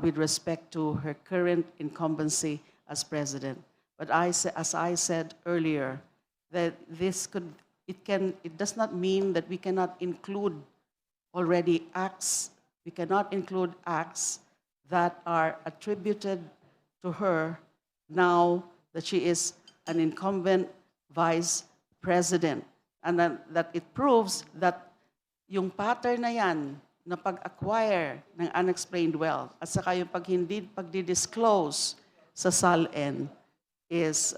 Speaker 8: with respect to her current incumbency as president. But as I said earlier, that it does not mean that we cannot include already acts, we cannot include acts that are attributed to her now that she is an incumbent vice president. And that it proves that yung pattern na yan na pag-acquire ng unexplained wealth at saka yung pagdi-disclose sa SALN is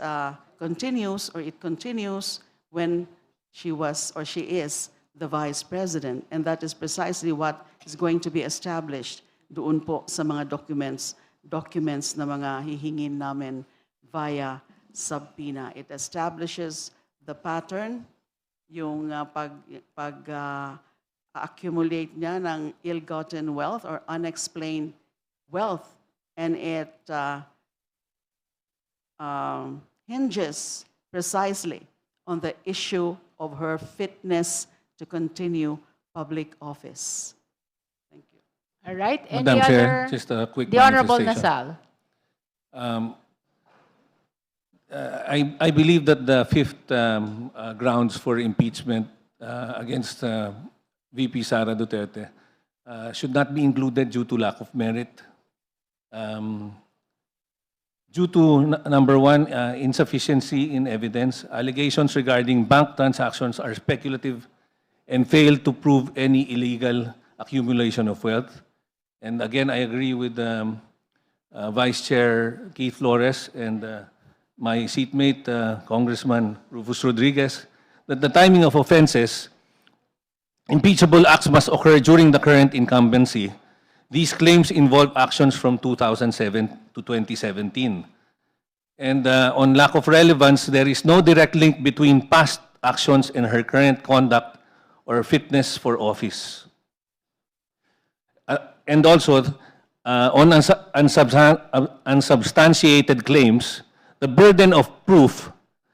Speaker 8: continues or it continues when she was or she is the vice president. And that is precisely what is going to be established doon po sa mga documents na mga hihingin namin via subpoena. It establishes the pattern, yung accumulate niya ng ill-gotten wealth or unexplained wealth, and it hinges precisely on the issue of her fitness to continue public office. Thank you.
Speaker 2: All right. Any
Speaker 7: Madam
Speaker 2: other?
Speaker 7: Chair, just a quick
Speaker 2: The Honorable
Speaker 7: manifestation.
Speaker 2: Nasal.
Speaker 7: I believe that the fifth grounds for impeachment against VP Sara Duterte should not be included due to lack of merit. Due to, number one, insufficiency in evidence, allegations regarding bank transactions are speculative and fail to prove any illegal accumulation of wealth. And again, I agree with Vice Chair Keith Flores and my seatmate, Congressman Rufus Rodriguez, that the timing of offenses, impeachable acts must occur during the current incumbency. These claims involve actions from 2007 to 2017. And on lack of relevance, there is no direct link between past actions and her current conduct or fitness for office. And also, on unsubstantiated claims, the burden of proof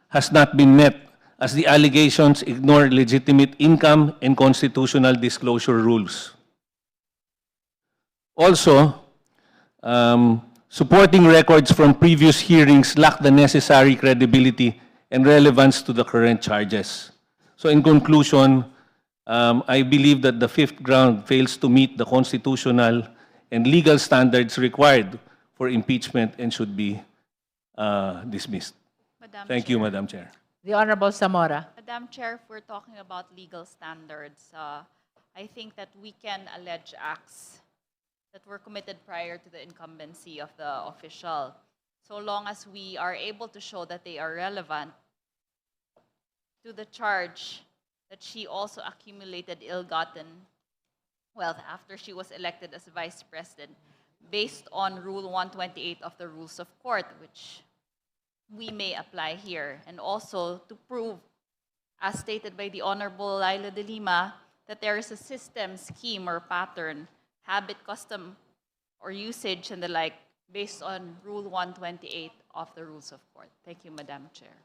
Speaker 7: has not been met as the allegations ignore legitimate income and constitutional disclosure rules. Also, supporting records from previous hearings lack the necessary credibility and relevance to the current charges. So in conclusion, I believe that the fifth ground fails to meet the constitutional and legal standards required for impeachment and should be dismissed. Thank you, Madam Chair.
Speaker 2: The Honorable Zamora.
Speaker 4: Madam Chair, if we're talking about legal standards, I think that we can allege acts that were committed prior to the incumbency of the official. so long as we are able to show that they are relevant to the charge that she also accumulated ill-gotten wealth after she was elected as Vice President based on Rule 128 of the Rules of Court, which we may apply here, and also to prove, as stated by the Honorable Laila de Lima, that there is a system, scheme, or pattern, habit, custom, or usage, and the like, based on Rule 128 of the Rules of Court. Thank you, Madam Chair.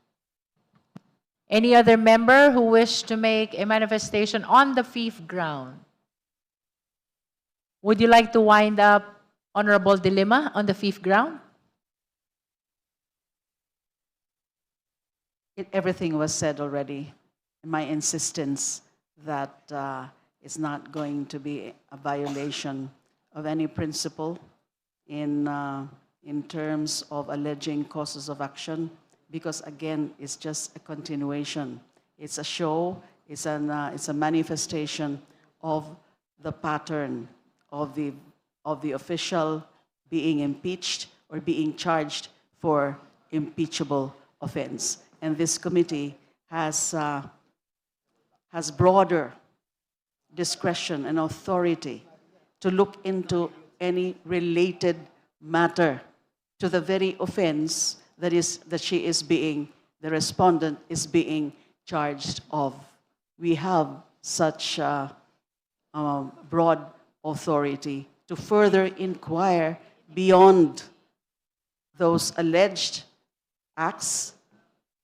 Speaker 2: Any other member who wish to make a manifestation on the fifth ground? Would you like to wind up, Honorable De Lima, on the fifth ground?
Speaker 8: Everything was said already. My insistence that it's not going to be a violation of any principle in terms of alleging causes of action, because again, it's just a continuation. It's a show, it's a manifestation of the pattern of the official being impeached or being charged for impeachable offense. And this committee has broader discretion and authority to look into any related matter to the very offense that the respondent is being charged of. We have such broad authority to further inquire beyond those alleged acts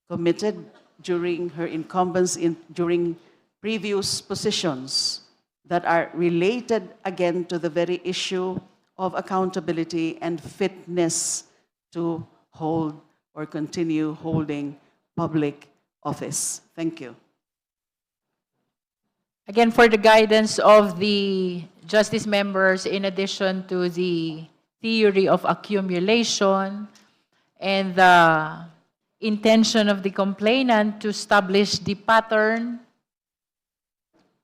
Speaker 8: committed during her incumbency during previous positions that are related again to the very issue of accountability and fitness to hold or continue holding public office. Thank you.
Speaker 2: Again, for the guidance of the justice members, in addition to the theory of accumulation and the intention of the complainant to establish the pattern,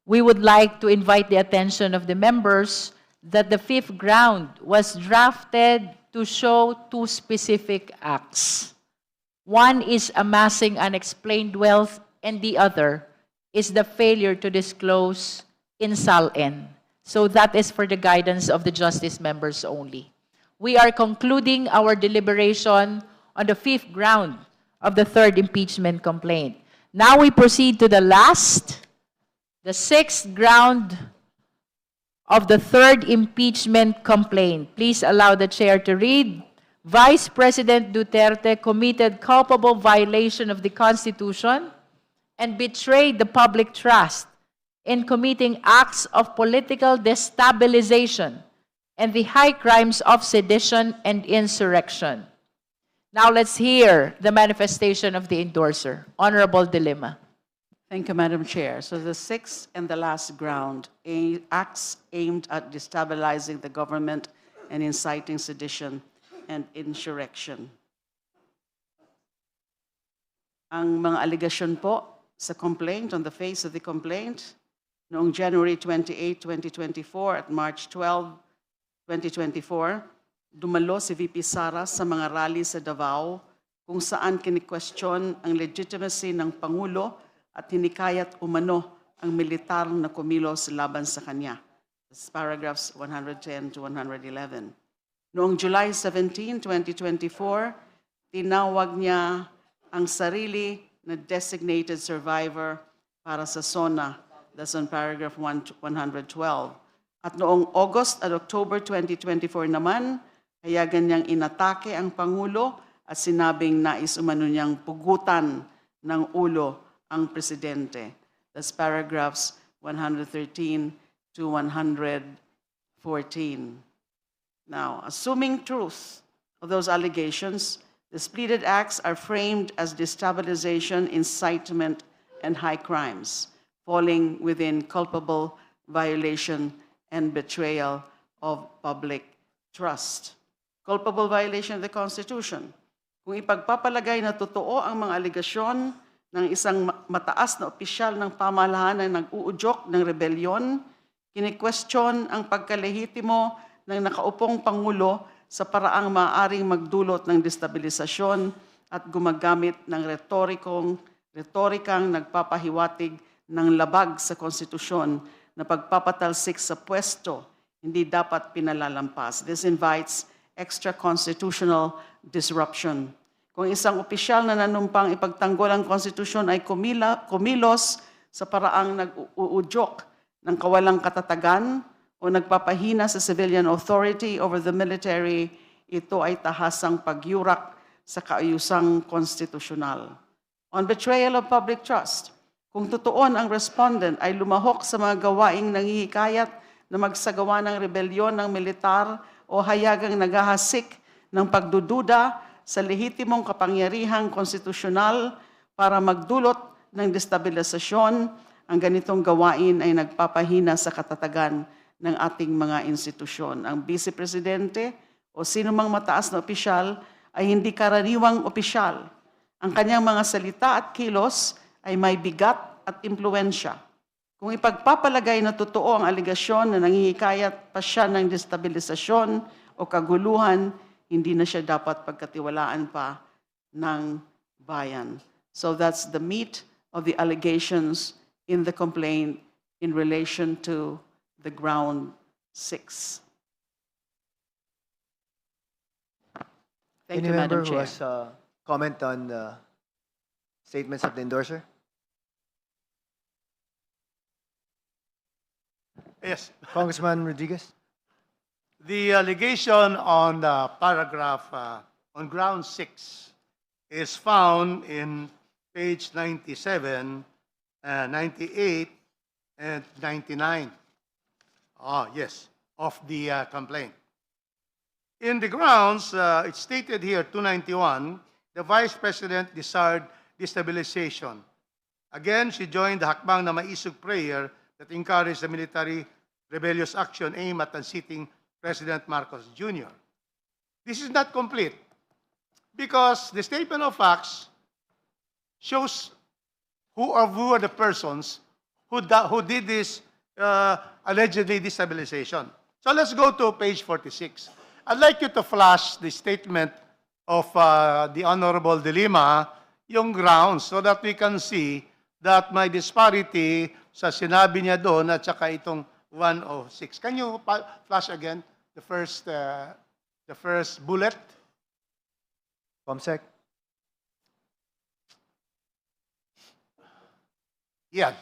Speaker 2: we would like to invite the attention of the members that the fifth ground was drafted to show two specific acts. One is amassing unexplained wealth, and the other is the failure to disclose in SALN. So that is for the guidance of the justice members only. We are concluding our deliberation on the fifth ground of the third impeachment complaint. Now we proceed to the sixth ground of the third impeachment complaint. Please allow the chair to read. Vice President Duterte committed culpable violation of the Constitution and betrayed the public trust in committing acts of political destabilization and the high crimes of sedition and insurrection. Now let's hear the manifestation of the endorser. Honorable De Lima.
Speaker 8: Thank you, Madam Chair. So the sixth and the last ground, acts aimed at destabilizing the government and inciting sedition and insurrection. Ang mga allegation po sa complaint, on the face of the complaint, noong January 28, 2024 at March 12, 2024, dumalo si VP Sara sa mga rally sa Davao kung saan kini-question ang legitimacy ng Pangulo at hinikayat umano ang militar na kumilos laban sa kanya. This is paragraphs 110 to 111. Noong July 17, 2024, tinawag niya ang sarili na designated survivor para sa SONA. That's on paragraph 112. At noong August at October 2024 naman, hayagan niyang inatake ang Pangulo at sinabing nais umano niyang pugutan ng ulo ang presidente. That's paragraphs 113 to 114. Now, assuming truth of those allegations, the pleaded acts are framed as destabilization, incitement, and high crimes, falling within culpable violation and betrayal of public trust. Culpable violation of the Constitution. Kung ipagpapalagay na totoo ang mga alegasyon ng isang mataas na opisyal ng pamahalaan na nag-uudyok ng rebelyon, kini-question ang pagkalehitimo ng nakaupong Pangulo sa paraang maaaring magdulot ng destabilisasyon at gumagamit ng retorikang nagpapahiwatig ng labag sa konstitusyon na pagpapatalsik sa pwesto hindi dapat pinalalampas. This invites extra-constitutional disruption. Kung isang opisyal na nanumpang ipagtanggol ang konstitusyon ay kumilos sa paraang nag-uudyok ng kawalang katatagan o nagpapahina sa civilian authority over the military, ito ay tahasang pagyurak sa kaayusang konstitusyonal. On betrayal of public trust, kung tutuon ang respondent ay lumahok sa mga gawaing nanghihikayat na magsagawa ng rebelyon ng militar o hayagang naghahasik ng pagdududa sa lehitimong kapangyarihang konstitusyonal para magdulot ng destabilisasyon, ang ganitong gawain ay nagpapahina sa katatagan ng ating mga institusyon. Ang Vice Presidente o sino mang mataas na opisyal ay hindi karaniwang opisyal. Ang kanyang mga salita at kilos ay may bigat at impluensya. Kung ipagpapalagay na totoo ang aligasyon na nanghihikayat pa siya ng destabilisasyon o kaguluhan, hindi na siya dapat pagkatiwalaan pa ng bayan. So that's the meat of the allegations in the complaint in relation to the ground 6. Thank
Speaker 11: Any
Speaker 8: you,
Speaker 11: member
Speaker 8: Madam
Speaker 11: who
Speaker 8: Chair.
Speaker 11: has comment on the statements of the endorser?
Speaker 12: Yes.
Speaker 11: Congressman Rodriguez?
Speaker 12: The allegation on paragraph on ground 6 is found in page 97, 98, and 99. Yes, of the complaint. In the grounds, it's stated here, 291, the Vice President desired destabilization. Again, she joined the hakbang na maisog prayer that encouraged the military rebellious action aimed at unseating President Marcos Jr. This is not complete because the statement of facts shows who are the persons who did this allegedly destabilization. So let's go to page 46. I'd like you to flash the statement of the Honorable De Lima, yung grounds, so that we can see that may disparity sa sinabi niya doon at saka itong 106. Can you flash again the first bullet?
Speaker 11: Comsec?
Speaker 12: Yeah.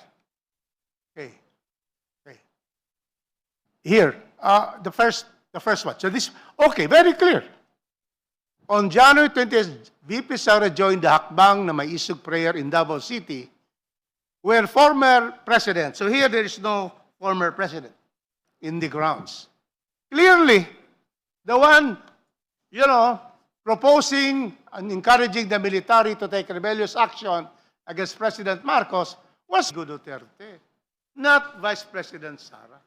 Speaker 12: Okay. Here, the first one. So this, okay, very clear. On January 20th, VP Sara joined the hakbang na may isog prayer in Davao City, where former president, so here there is no former president in the grounds. Clearly, the one, proposing and encouraging the military to take rebellious action against President Marcos was Duterte, not Vice President Sara.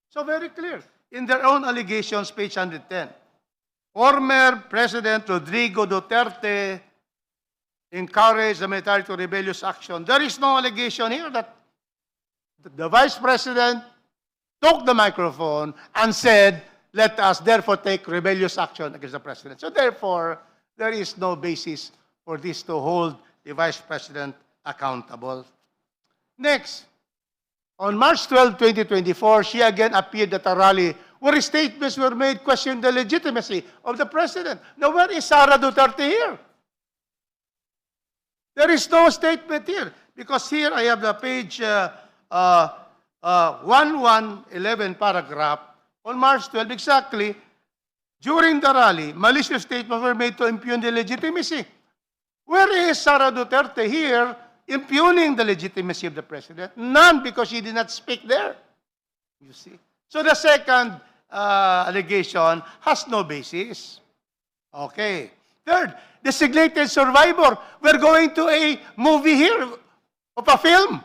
Speaker 12: So very clear. In their own allegations, page 110, former President Rodrigo Duterte encouraged the military to rebellious action. There is no allegation here that the Vice President took the microphone and said, let us therefore take rebellious action against the President. So therefore, there is no basis for this to hold the Vice President accountable. Next, on March 12, 2024, she again appeared at a rally where statements were made questioning the legitimacy of the President. Now, where is Sara Duterte here? There is no statement here. Because here I have the page 1111 paragraph on March 12, exactly, during the rally, malicious statements were made to impugn the legitimacy. Where is Sara Duterte here impugning the legitimacy of the President? None, because she did not speak there. You see? So the second allegation has no basis. Okay. Third, designated survivor. We're going to a movie here of a film.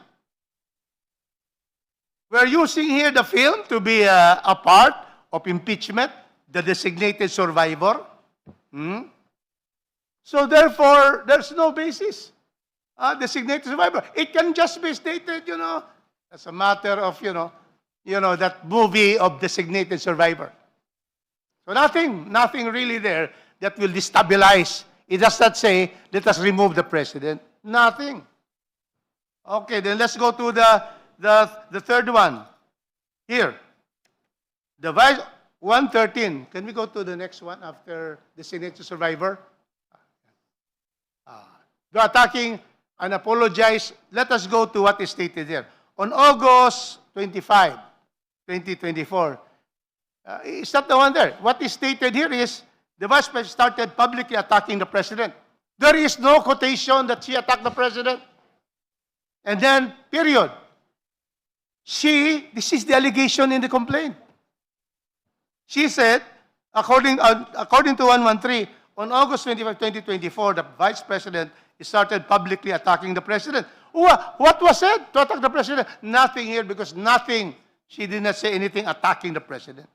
Speaker 12: We're using here the film to be a part of impeachment, the designated survivor. So therefore, there's no basis. Designated survivor. It can just be stated, as a matter of, that movie of designated survivor. So nothing really there that will destabilize. It does not say, let us remove the president. Nothing. Okay, then let's go to the third one. Here. The Vice 113. Can we go to the next one after designated survivor? The attacking and apologize. Let us go to what is stated here. On August 25, 2024, it's not the one there. What is stated here is the Vice President started publicly attacking the President. There is no quotation that she attacked the President. And then, period. This is the allegation in the complaint. She said, according to 113, on August 25, 2024, the Vice President started publicly attacking the President. What was said to attack the President? Nothing here because nothing. She did not say anything attacking the President.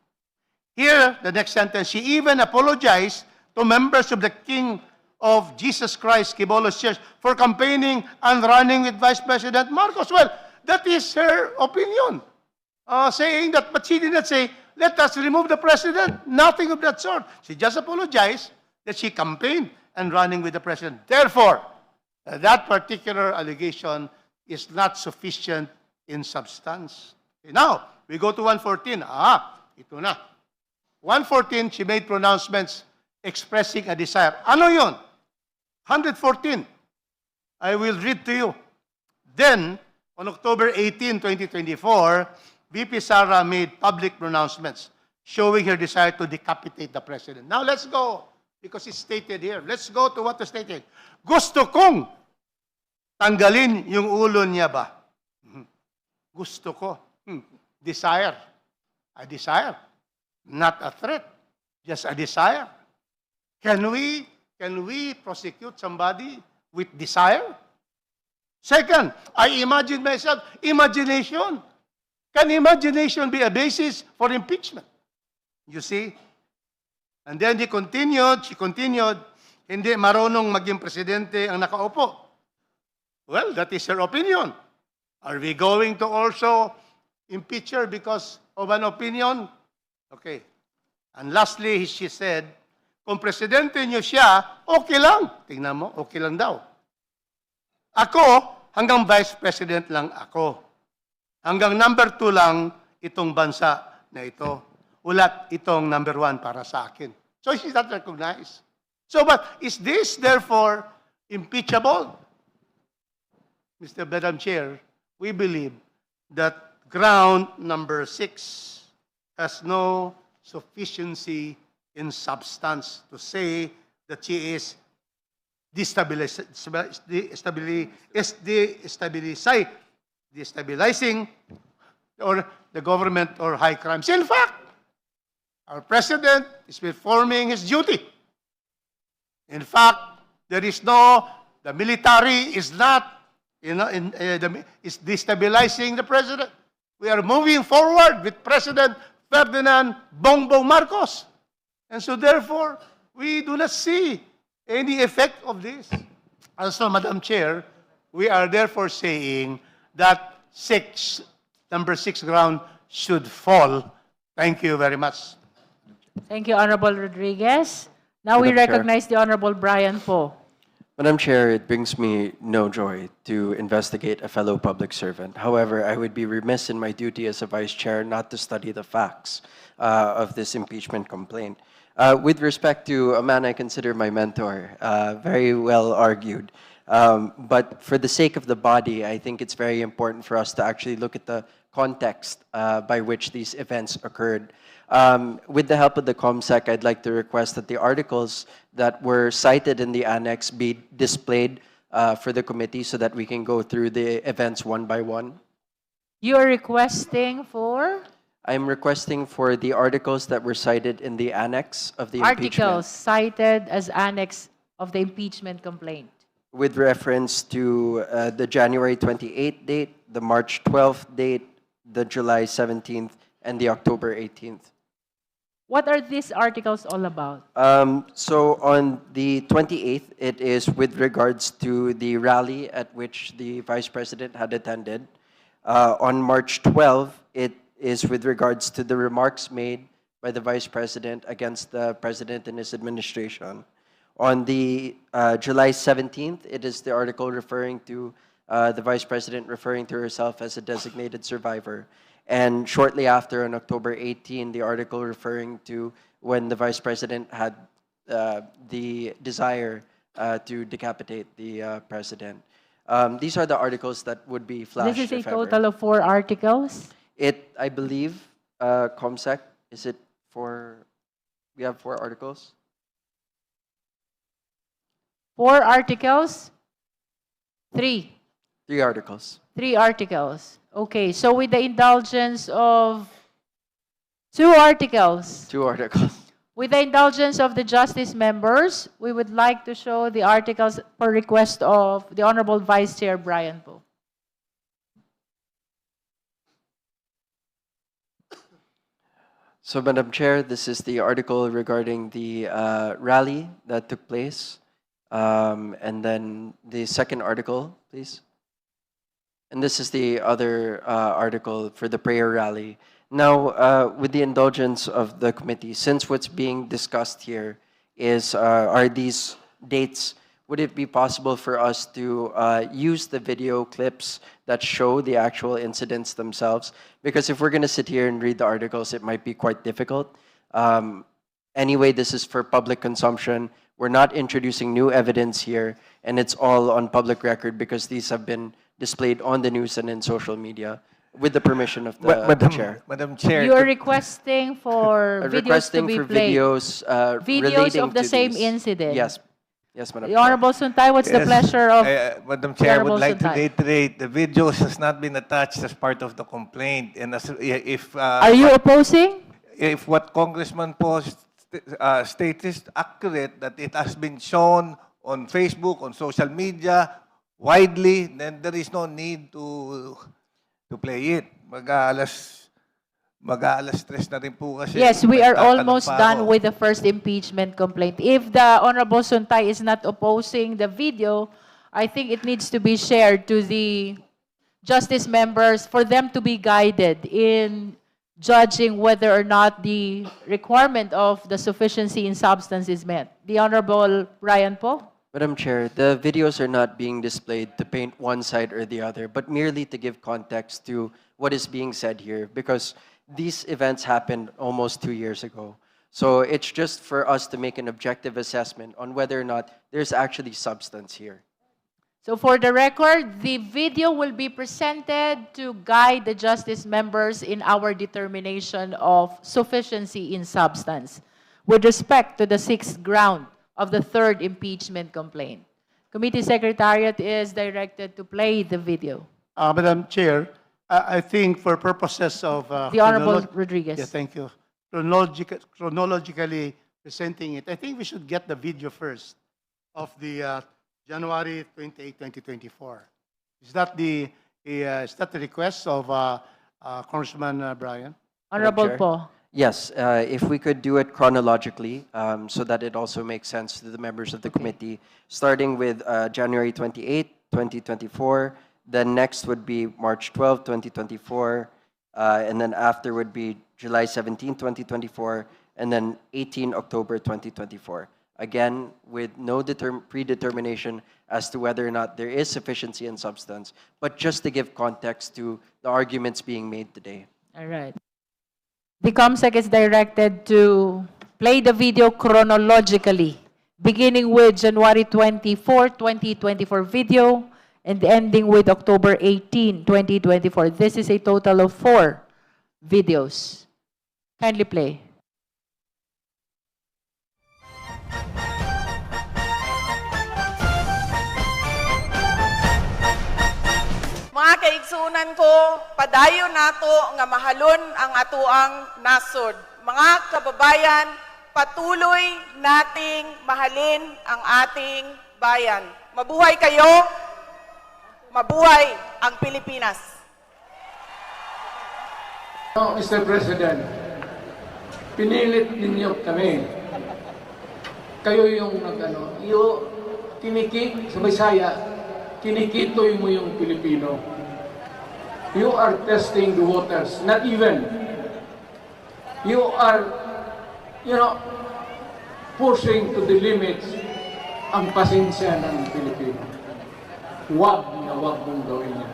Speaker 12: Here, the next sentence, she even apologized to members of the King of Jesus Christ, Kibolos Church, for campaigning and running with Vice President Marcos. Well, that is her opinion. Saying that, but she did not say, let us remove the President. Nothing of that sort. She just apologized that she campaigned and running with the President. Therefore, that particular allegation is not sufficient in substance. Okay, now, we go to 114. Ito na. 114, she made pronouncements expressing a desire. Ano yun? 114. I will read to you. Then, on October 18, 2024, VP Sara made public pronouncements showing her desire to decapitate the President. Now, let's go, because it's stated here. Let's go to what is stated. Gusto kong tanggalin yung ulo niya ba? Gusto ko. Desire. A desire. Not a threat. Just a desire. Can we prosecute somebody with desire? Second, I imagine myself, imagination. Can imagination be a basis for impeachment? You see? And then she continued, hindi marunong maging presidente ang nakaupo. Well, that is her opinion. Are we going to also impeach her because of an opinion? Okay. And lastly, she said, kung presidente niyo siya, okay lang. Tingnan mo, okay lang daw. Ako, hanggang vice president lang ako. Hanggang number 2 lang itong bansa na ito. Ulat itong number 1 para sa akin. So she's not recognized. So, but is this therefore impeachable? Madam Chair, we believe that ground number 6 has no sufficiency in substance to say that she is destabilizing or the government or high crimes. In fact, our president is performing his duty. In fact, the military is not, is destabilizing the president. We are moving forward with President Ferdinand Bongbong Marcos. And so therefore, we do not see any effect of this. And so, Madam Chair, we are therefore saying that number 6 ground should fall. Thank you very much.
Speaker 2: Thank you, Honorable Rodriguez. Now we
Speaker 13: Madam Chair.
Speaker 2: recognize the Honorable Brian Poe.
Speaker 13: Madam Chair, it brings me no joy to investigate a fellow public servant. However, I would be remiss in my duty as a Vice Chair not to study the facts of this impeachment complaint. With respect to a man I consider my mentor, very well argued. But for the sake of the body, I think it's very important for us to actually look at the context by which these events occurred. With the help of the COMSEC, I'd like to request that the articles that were cited in the annex be displayed for the committee so that we can go through the events one by one.
Speaker 2: You are requesting for
Speaker 13: I'm requesting for the articles that were cited in the annex of the impeachment.
Speaker 2: articles cited as annex of the impeachment complaint.
Speaker 13: With reference to the January 28th date, the March 12th date, the July 17th, and the October 18th.
Speaker 2: What are these articles all about?
Speaker 13: So on the 28th, it is with regards to the rally at which the Vice President had attended. On March 12th, it is with regards to the remarks made by the Vice President against the President and his administration. On the July 17th, it is the article referring to the Vice President referring to herself as a designated survivor. And shortly after, on October 18, the article referring to when the Vice President had the desire to decapitate the President. These are the articles that would be flashed.
Speaker 2: This is a
Speaker 13: if ever.
Speaker 2: total of 4 articles.
Speaker 13: I believe, ComSec, is it for, we have 4 articles?
Speaker 2: 4 articles? 3.
Speaker 13: 3 articles.
Speaker 2: 3 articles. Okay, so with the indulgence of 2 articles.
Speaker 13: 2 articles.
Speaker 2: With the indulgence of the justice members, we would like to show the articles per request of the Honorable Vice Chair Brian Poe.
Speaker 13: So, Madam Chair, this is the article regarding the rally that took place. And then the second article, please. And this is the other article for the prayer rally. Now, with the indulgence of the committee, since what's being discussed here are these dates, would it be possible for us to use the video clips that show the actual incidents themselves? Because if we're going to sit here and read the articles, it might be quite difficult. Anyway, this is for public consumption. We're not introducing new evidence here, and it's all on public record because these have been displayed on the news and in social media with the permission of the chair.
Speaker 5: Madam Chair,
Speaker 2: You are requesting for videos to
Speaker 13: Requesting
Speaker 2: be
Speaker 13: for
Speaker 2: played.
Speaker 13: videos
Speaker 2: Videos
Speaker 13: relating
Speaker 2: of the
Speaker 13: to
Speaker 2: same
Speaker 13: these.
Speaker 2: incident.
Speaker 13: Yes. Yes, Madam
Speaker 2: The
Speaker 13: Chair.
Speaker 2: Honorable Suntay, what's the
Speaker 5: Yes.
Speaker 2: pleasure of
Speaker 5: Madam Chair, I would
Speaker 2: Honorable
Speaker 5: like to
Speaker 2: Suntay?
Speaker 5: reiterate, the videos has not been attached as part of the complaint. And if
Speaker 2: Are you opposing?
Speaker 5: if what Congressman Poe states is accurate, that it has been shown on Facebook, on social media, widely, then there is no need to play it. Mag-aalas 3 na rin po kasi.
Speaker 2: Yes, we are
Speaker 5: Nagtatanong
Speaker 2: almost
Speaker 5: pa
Speaker 2: done
Speaker 5: ako.
Speaker 2: with the first impeachment complaint. If the Honorable Suntay is not opposing the video, I think it needs to be shared to the justice members for them to be guided in judging whether or not the requirement of the sufficiency in substance is met. The Honorable Brian Poe?
Speaker 13: Madam Chair, the videos are not being displayed to paint one side or the other, but merely to give context to what is being said here, because these events happened almost 2 years ago. So it's just for us to make an objective assessment on whether or not there's actually substance here.
Speaker 2: So for the record, the video will be presented to guide the justice members in our determination of sufficiency in substance with respect to the 6th ground of the 3rd impeachment complaint. Committee Secretariat is directed to play the video.
Speaker 12: Madam Chair, I think for purposes of...
Speaker 2: The Honorable Rodriguez.
Speaker 12: Yeah, thank you. Chronologically presenting it, I think we should get the video first of the January 28, 2024. Is that the request of Congressman Brian?
Speaker 2: Honorable
Speaker 13: Chair.
Speaker 2: Poe.
Speaker 13: Yes, if we could do it chronologically so that it also makes sense to the members of the committee, starting with January 28, 2024, then next would be March 12, 2024, and then after would be July 17, 2024, and then 18 October 2024. Again, with no predetermination as to whether or not there is sufficiency in substance, but just to give context to the arguments being made today.
Speaker 2: All right. The COMSEC is directed to play the video chronologically, beginning with January 24, 2024 video and ending with October 18, 2024. This is a total of 4 videos. Kindly play.
Speaker 1: Mga kaigsunan ko, padayon nato nga mahalon ang atuang nasod. Mga kababayan, patuloy nating mahalin ang ating bayan. Mabuhay kayo, mabuhay ang Pilipinas.
Speaker 10: Mr. President, pinilit ninyo kami. Kayo yung tinikik sa Bisaya, kinikitoy mo yung Pilipino. You are testing the waters, not even. You are pushing to the limits ang pasensya ng Pilipino. Huwag mong gawin yan.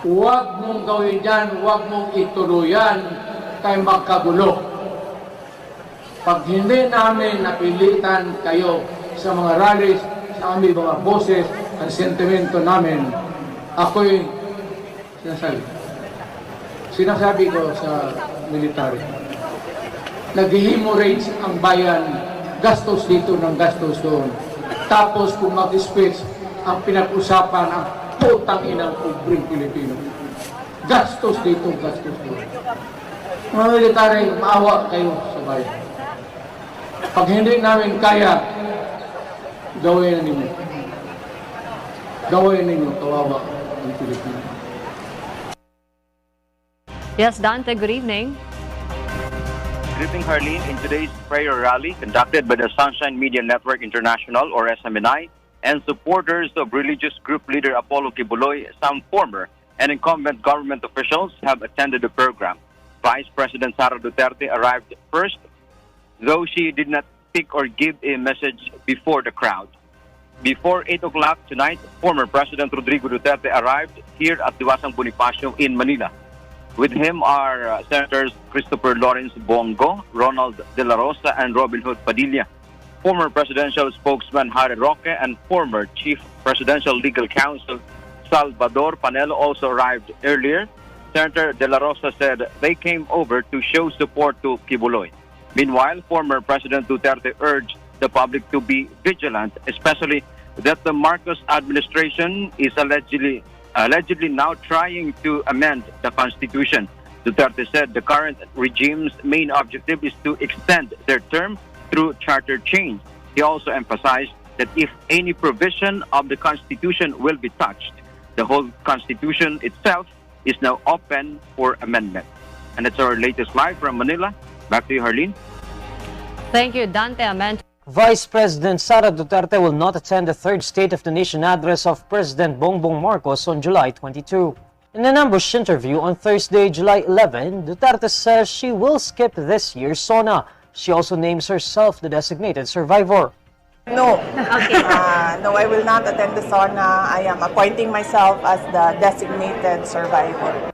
Speaker 10: Huwag mong gawin yan, huwag mong ituluyan kay magkagulo. Pag hindi namin napilitan kayo sa mga rallies, sa aming mga boses, ang sentimento namin, ako'y sinasabi ko sa military, nag-hemorrhage ang bayan, gastos dito ng gastos doon. Tapos kung mag-speech, ang pinag-usapan ang putang inang pobreng Pilipino. Gastos dito, gastos doon. Mga military, maawa kayo sa bayan. Pag hindi namin kaya, gawin ninyo. Gawin ninyo, kawawa ang Pilipino.
Speaker 14: Yes, Dante, good evening.
Speaker 15: Good evening, Harleen. In today's prayer rally conducted by the Sunshine Media Network International, or SMNI, and supporters of religious group leader Apollo Kibuloy, some former and incumbent government officials have attended the program. Vice President Sara Duterte arrived first, though she did not speak or give a message before the crowd. Before 8 o'clock tonight, former President Rodrigo Duterte arrived here at Diwasang Bonifacio in Manila. With him are Senators Christopher Lawrence Bongo, Ronald De La Rosa, and Robin Hood Padilla. Former presidential spokesman Harry Roque and former chief presidential legal counsel Salvador Panelo also arrived earlier. Senator De La Rosa said they came over to show support to Kibuloy. Meanwhile, former President Duterte urged the public to be vigilant, especially that the Marcos administration is allegedly now trying to amend the Constitution. Duterte said the current regime's main objective is to extend their term through charter change. He also emphasized that if any provision of the Constitution will be touched, the whole Constitution itself is now open for amendment. And that's our latest live from Manila. Back to you, Harleen.
Speaker 14: Thank you, Dante Amento.
Speaker 16: Vice President Sara Duterte will not attend the third State of the Nation address of President Bongbong Marcos on July 22. In an ambush interview on Thursday, July 11, Duterte says she will skip this year's SONA. She also names herself the designated survivor.
Speaker 1: No. No, I will not attend the SONA. I am appointing myself as the designated survivor.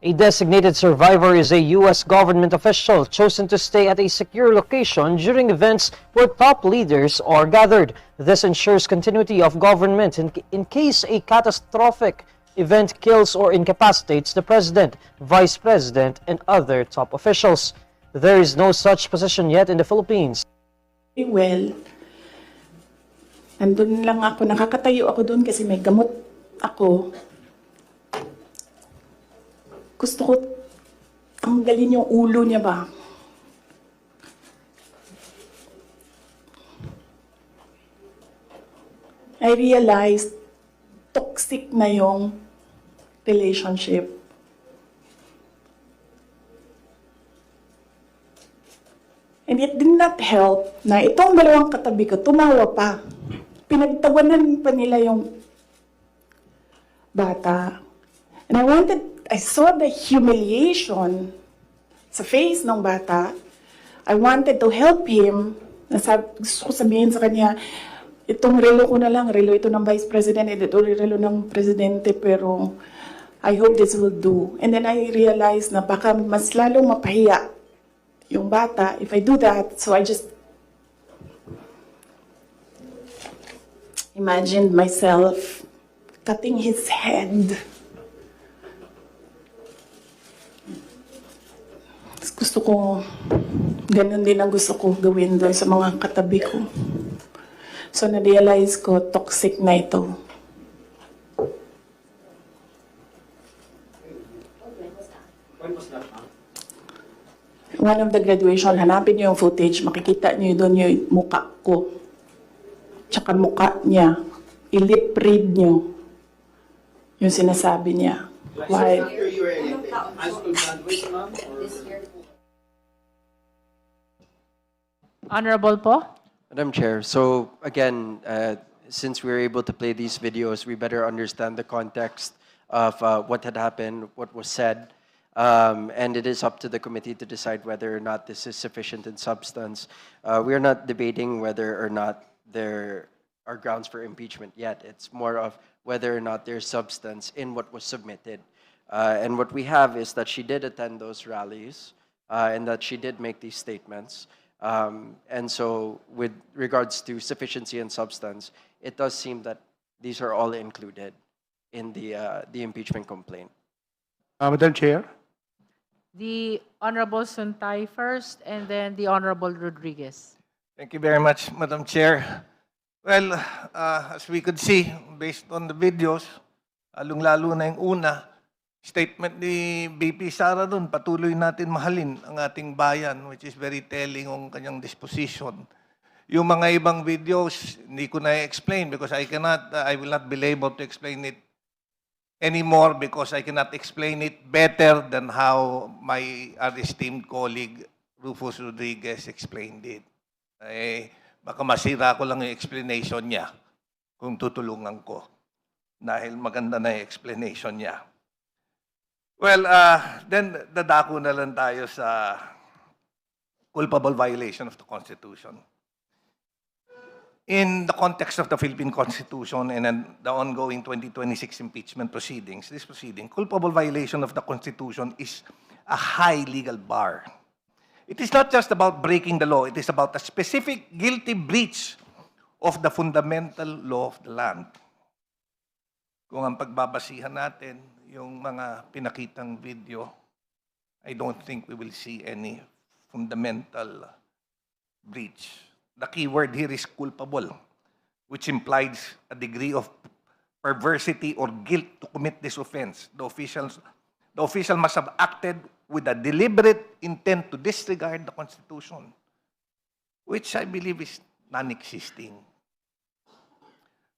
Speaker 16: A designated survivor is a U.S. government official chosen to stay at a secure location during events where top leaders are gathered. This ensures continuity of government in case a catastrophic event kills or incapacitates the president, vice president, and other top officials. There is no such position yet in the Philippines.
Speaker 1: Well, nandun lang ako, nakakatayo ako doon kasi may gamot ako. Gusto ko tanggalin yung ulo niya ba? I realized toxic na yung relationship. And it did not help na itong dalawang katabi ko, tumawa pa. Pinagtawanan pa nila yung bata. And I saw the humiliation sa face ng bata. I wanted to help him. Gusto ko sabihin sa kanya, itong relo ko na lang, relo ito ng Vice President, ito relo ng Presidente, pero I hope this will do. And then I realized na baka mas lalong mapahiya yung bata if I do that. So I just imagined myself cutting his head. Gusto ko, ganun din ang gusto ko gawin doon sa mga katabi ko. So na-realize ko, toxic na ito. One of the graduation, hanapin niyo yung footage, makikita niyo doon yung mukha ko. Tsaka mukha niya. I-lip read niyo yung sinasabi niya. Why?
Speaker 2: Honorable po?
Speaker 13: Madam Chair, so again, since we were able to play these videos, we better understand the context of what had happened, what was said. And it is up to the committee to decide whether or not this is sufficient in substance. We are not debating whether or not there are grounds for impeachment yet. It's more of whether or not there's substance in what was submitted. And what we have is that she did attend those rallies and that she did make these statements. And so with regards to sufficiency and substance, it does seem that these are all included in the impeachment complaint.
Speaker 12: Madam Chair.
Speaker 2: The Honorable Suntay first, and then the Honorable Rodriguez.
Speaker 5: Thank you very much, Madam Chair. Well, as we could see, based on the videos, lalong-lalo na yung una, statement ni BP Sara doon, patuloy natin mahalin ang ating bayan, which is very telling ng kanyang disposition. Yung mga ibang videos, hindi ko na-explain because I will not be able to explain it anymore because I cannot explain it better than how my esteemed colleague Rufus Rodriguez explained it. Baka masira ko lang yung explanation niya kung tutulungan ko dahil maganda na yung explanation niya. Well, then dadako na lang tayo sa culpable violation of the Constitution. In the context of the Philippine Constitution and the ongoing 2026 impeachment proceedings, this proceeding, culpable violation of the Constitution is a high legal bar. It is not just about breaking the law, it is about a specific guilty breach of the fundamental law of the land. Kung ang pagbabasihan natin, yung mga pinakitang video, I don't think we will see any fundamental breach. The key word here is culpable, which implies a degree of perversity or guilt to commit this offense. The official must have acted with a deliberate intent to disregard the Constitution, which I believe is non-existing.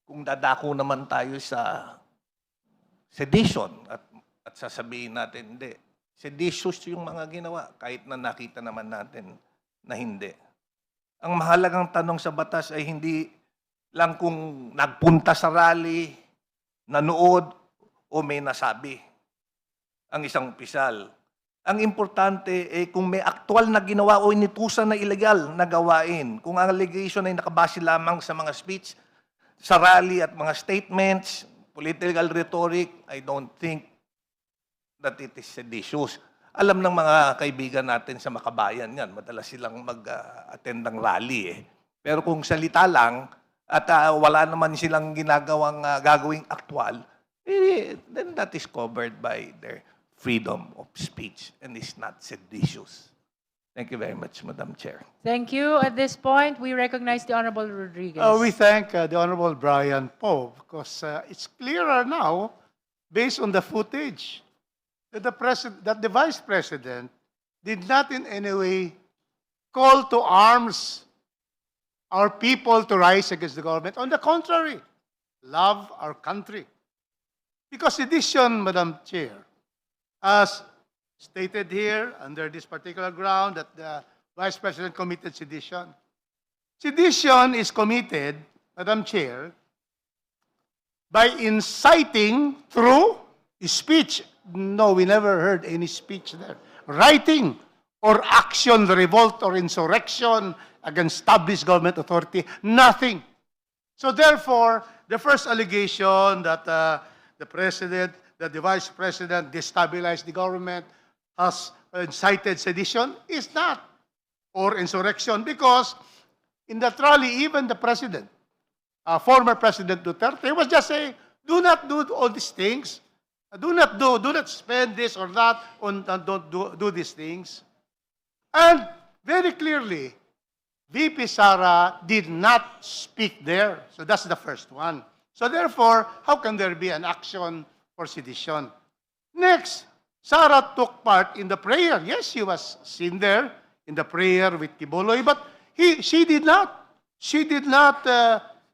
Speaker 5: Kung dadako naman tayo sa sedition at sasabihin natin, hindi, seditious yung mga ginawa, kahit na nakita naman natin na hindi. Ang mahalagang tanong sa batas ay hindi lang kung nagpunta sa rally, nanood, o may nasabi ang isang opisyal. Ang importante ay kung may aktual na ginawa o inutusan na illegal na gawain. Kung ang allegation ay nakabase lamang sa mga speech, sa rally at mga statements, political rhetoric, I don't think that it is seditious. Alam ng mga kaibigan natin sa Makabayan yan, madalas silang mag-attend ng rally eh. Pero kung salita lang at wala naman silang gagawing aktwal, then that is covered by their freedom of speech and is not seditious. Thank you very much, Madam Chair.
Speaker 2: Thank you. At this point, we recognize the Honorable Rodriguez.
Speaker 12: We thank the Honorable Brian Poe because it's clearer now, based on the footage, that the Vice President did not in any way call to arms our people to rise against the government. On the contrary, love our country. Because sedition, Madam Chair, as stated here under this particular ground that the Vice President committed sedition. Sedition is committed, Madam Chair, by inciting through speech. No, we never heard any speech there. Writing or action, revolt or insurrection against established government authority, nothing. So therefore, the first allegation that the Vice President destabilized the government has incited sedition is not, or insurrection, because in that rally, even the President, former President Duterte, was just saying, do not do all these things. Do not spend this or that on, don't do these things. And very clearly, VP Sara did not speak there. So that's the first one. So therefore, how can there be an action for sedition? Next, Sara took part in the prayer. Yes, she was seen there in the prayer with Kibuloy, but she did not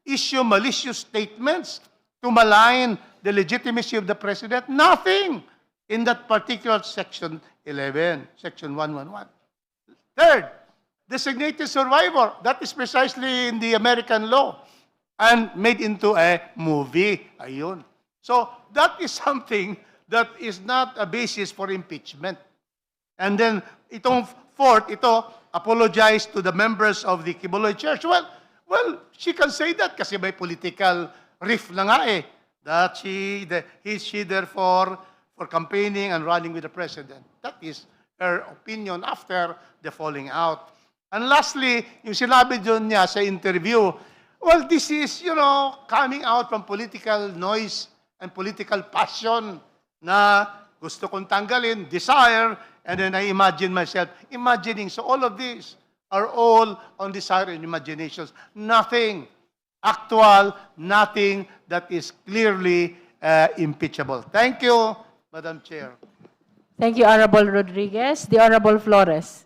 Speaker 12: issue malicious statements to malign the legitimacy of the President. Nothing in that particular Section 11, Section 111. Third, designated survivor. That is precisely in the American law and made into a movie. Ayun. So that is something that is not a basis for impeachment. And then, itong fourth, apologize to the members of the Kibuloy Church. Well, she can say that kasi may political riff na nga eh. That she therefore for campaigning and running with the president. That is her opinion after the falling out. And lastly, yung sinabi doon niya sa interview, well, this is, coming out from political noise and political passion na gusto kong tanggalin, desire, and then I imagine myself imagining. So all of these are all on desire and imaginations. Nothing actual, nothing that is clearly impeachable. Thank you, Madam Chair.
Speaker 2: Thank you, Honorable Rodriguez. The Honorable Flores.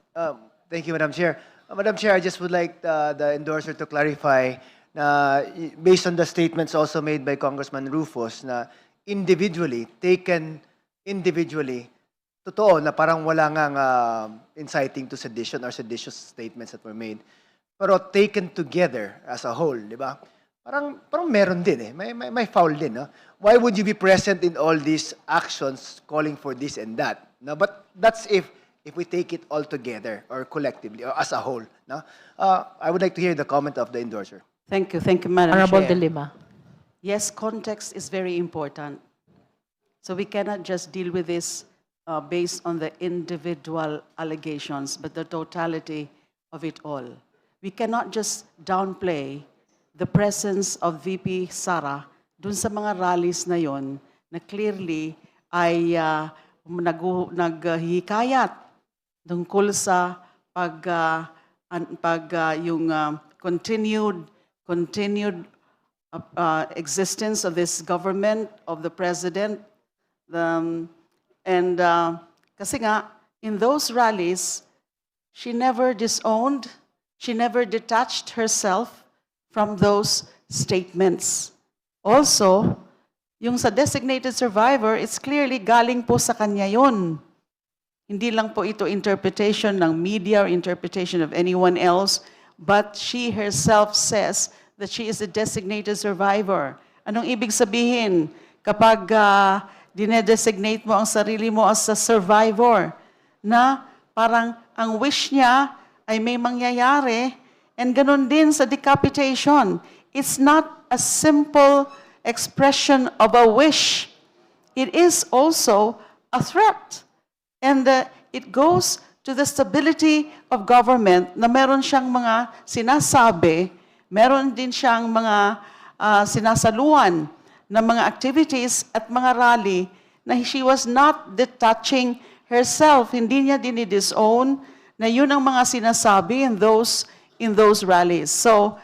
Speaker 11: Thank you, Madam Chair. Madam Chair, I just would like the endorser to clarify na based on the statements also made by Congressman Rufus na taken individually, totoo na parang wala ngang inciting to sedition or seditious statements that were made. Pero taken together as a whole, di ba? Parang meron din eh. May foul din, no? Why would you be present in all these actions calling for this and that? No, but that's if we take it all together or collectively or as a whole, no? I would like to hear the comment of the endorser.
Speaker 8: Thank you, Madam
Speaker 2: Honorable
Speaker 8: Chair.
Speaker 2: De Lima.
Speaker 8: Yes, context is very important. So we cannot just deal with this based on the individual allegations, but the totality of it all. We cannot just downplay the presence of VP Sara dun sa mga rallies na yon na clearly ay naghihikayat tungkol sa yung continued existence of this government, of the president. Kasi nga, in those rallies, she never disowned, she never detached herself from those statements. Also, yung sa designated survivor, it's clearly galing po sa kanya yun. Hindi lang po ito interpretation ng media or interpretation of anyone else, but she herself says that she is a designated survivor. Anong ibig sabihin? Kapag dinedesignate mo ang sarili mo as a survivor, na parang ang wish niya ay may mangyayari, and ganun din sa decapitation. It's not a simple expression of a wish. It is also a threat. And it goes to the stability of government na meron siyang mga sinasabi, meron din siyang mga sinasaluhan na mga activities at mga rally na she was not detaching herself. Hindi niya dinidisown na yun ang mga sinasabi in those rallies. So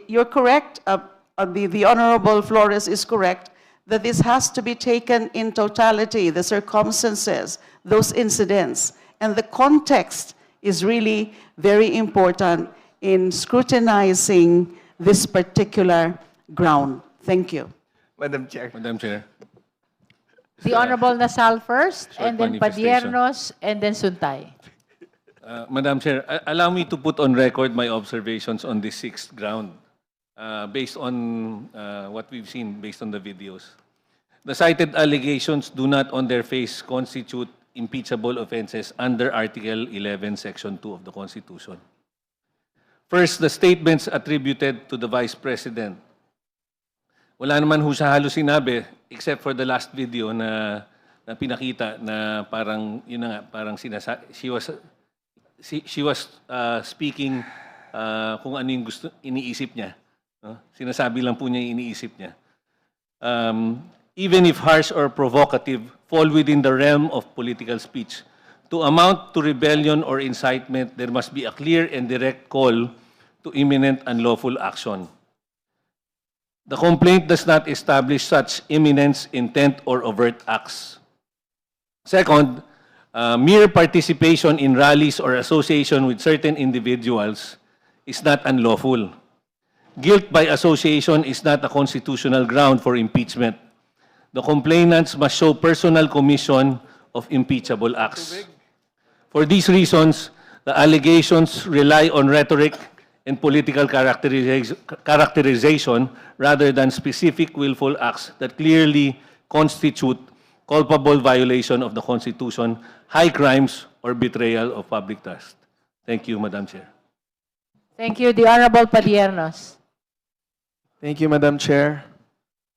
Speaker 8: you're correct, the Honorable Flores is correct, that this has to be taken in totality, the circumstances, those incidents. And the context is really very important in scrutinizing this particular ground. Thank you.
Speaker 5: Madam Chair.
Speaker 7: Madam Chair.
Speaker 2: The Honorable Nasal first,
Speaker 7: Short
Speaker 2: and then
Speaker 7: manifestation.
Speaker 2: Padiernos, and then Suntay.
Speaker 7: Madam Chair, allow me to put on record my observations on this sixth ground based on what we've seen, based on the videos. The cited allegations do not on their face constitute impeachable offenses under Article 11, Section 2 of the Constitution. First, the statements attributed to the Vice President. Wala naman ho siya halos sinabi except for the last video na pinakita na parang, yun na nga, parang she was speaking kung ano yung iniisip niya. No? Sinasabi lang po niya yung iniisip niya. Even if harsh or provocative, fall within the realm of political speech. To amount to rebellion or incitement, there must be a clear and direct call to imminent unlawful action. The complaint does not establish such imminence, intent, or overt acts. Second, mere participation in rallies or association with certain individuals is not unlawful. Guilt by association is not a constitutional ground for impeachment. The complainants must show personal commission of impeachable acts. For these reasons, the allegations rely on rhetoric and political characterization rather than specific willful acts that clearly constitute culpable violation of the Constitution, high crimes, or betrayal of public trust. Thank you, Madam Chair.
Speaker 2: Thank you. The Honorable Padiernos.
Speaker 17: Thank you, Madam Chair.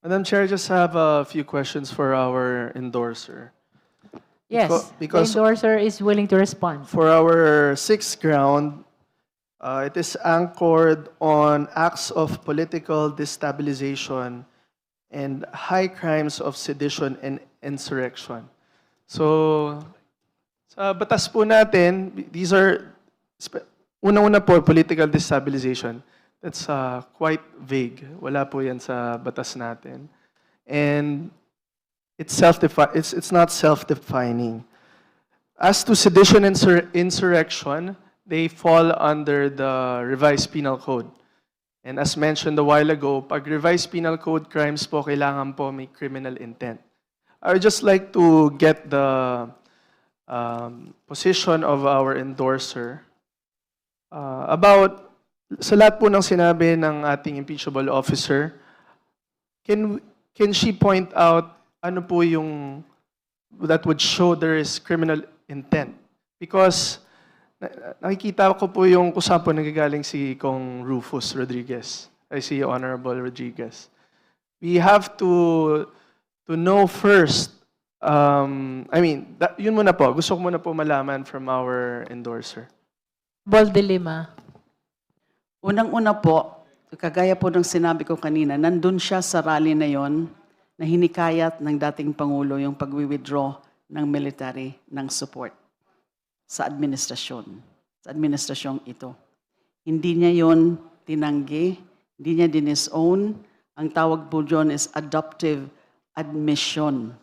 Speaker 17: Madam Chair, I just have a few questions for our endorser.
Speaker 2: Yes,
Speaker 17: because-
Speaker 2: the endorser is willing to respond.
Speaker 17: For our sixth ground, it is anchored on acts of political destabilization and high crimes of sedition and insurrection. So, sa batas po natin, these are, unang-una po, political destabilization. That's quite vague. Wala po yan sa batas natin. And it's not self-defining. As to sedition and insurrection, they fall under the revised penal code. And as mentioned a while ago, pag revised penal code crimes po, kailangan po may criminal intent. I would just like to get the position of our endorser about sa lahat po ng sinabi ng ating impeachable officer. Can she point out ano po yung that would show there is criminal intent? Because nakikita ko po yung kusang po nagagaling si Kong Rufus Rodriguez. I see Honorable Rodriguez. We have to know first, yun muna po. Gusto ko muna po malaman from our endorser.
Speaker 2: Bol de Lima.
Speaker 8: Unang-una po, kagaya po ng sinabi ko kanina, nandun siya sa rally na yon na hinikayat ng dating Pangulo yung pag-withdraw ng military ng support sa administrasyong ito. Hindi niya yon tinanggi, hindi niya dinisown. Ang tawag po dyan is adoptive admission.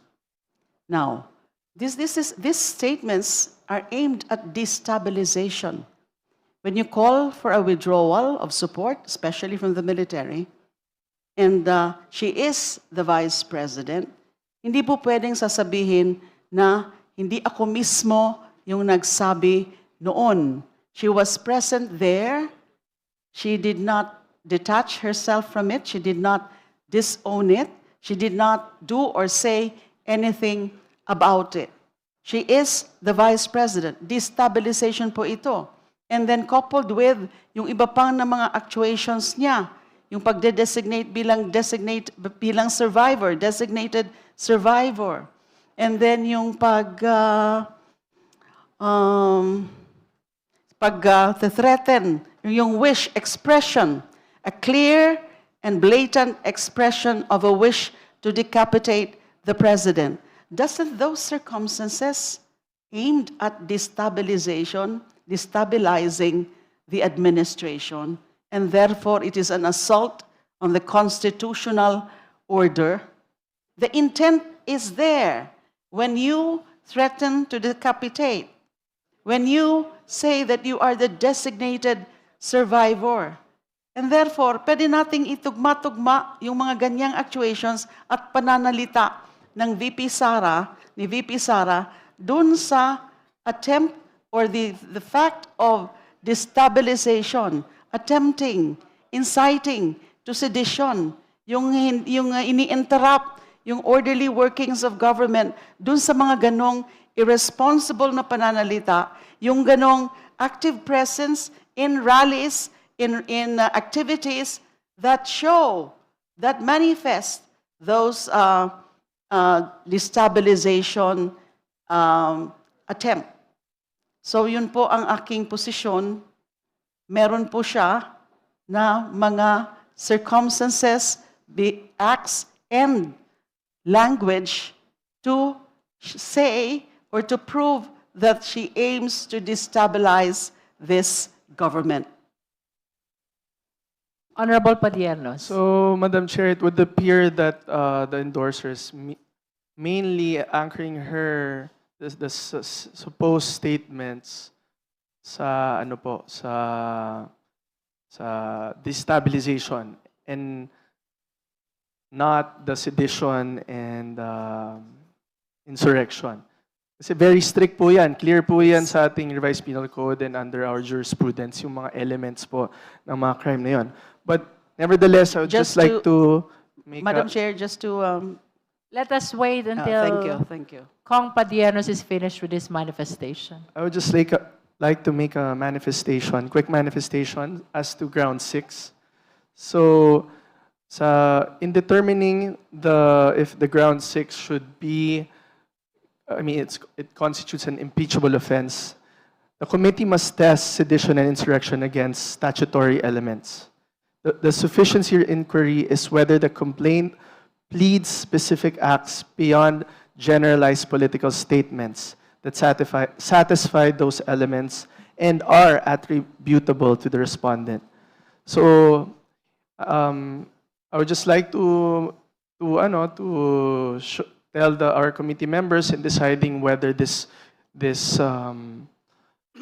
Speaker 8: Now, these statements are aimed at destabilization. When you call for a withdrawal of support, especially from the military, and she is the Vice President, hindi po pwedeng sasabihin na hindi ako mismo yung nagsabi noon. She was present there. She did not detach herself from it. She did not disown it. She did not do or say anything about it. She is the Vice President. Destabilization po ito. And then coupled with yung iba pang na mga actuations niya, yung pagde-designate bilang survivor, designated survivor. And then yung threaten, yung wish expression, a clear and blatant expression of a wish to decapitate the president. Doesn't those circumstances aimed at destabilizing the administration, and therefore it is an assault on the constitutional order? The intent is there when you threaten to decapitate, when you say that you are the designated survivor. And therefore, pwede nating itugma-tugma yung mga ganyang actuations at pananalita ng ni VP Sara, dun sa attempt or the fact of destabilization, attempting, inciting to sedition, yung ini-interrupt yung orderly workings of government, dun sa mga ganong irresponsible na pananalita, yung ganong active presence in rallies, in activities that show, that manifest those destabilization attempt. So yun po ang aking posisyon. Meron po siya na mga circumstances, acts, and language to say or to prove that she aims to destabilize this government.
Speaker 2: Honorable Padiernos.
Speaker 17: So, Madam Chair, it would appear that the endorsers mainly anchoring her the supposed statements sa destabilization and not the sedition and insurrection. Kasi very strict po yan. Clear po yan sa ating revised penal code and under our jurisprudence yung mga elements po ng mga crime na yun. But nevertheless, I would just like to make
Speaker 8: Madam Chair, just to
Speaker 2: Let us wait until
Speaker 8: Thank you.
Speaker 2: Kong Padiernos is finished with his manifestation.
Speaker 17: I would just like to make a manifestation, quick manifestation as to ground 6. So, in determining if the ground 6 should be, it constitutes an impeachable offense, the committee must test sedition and insurrection against statutory elements. The sufficiency inquiry is whether the complaint pleads specific acts beyond generalized political statements that satisfy those elements and are attributable to the respondent. So, I would just like to tell our committee members in deciding whether this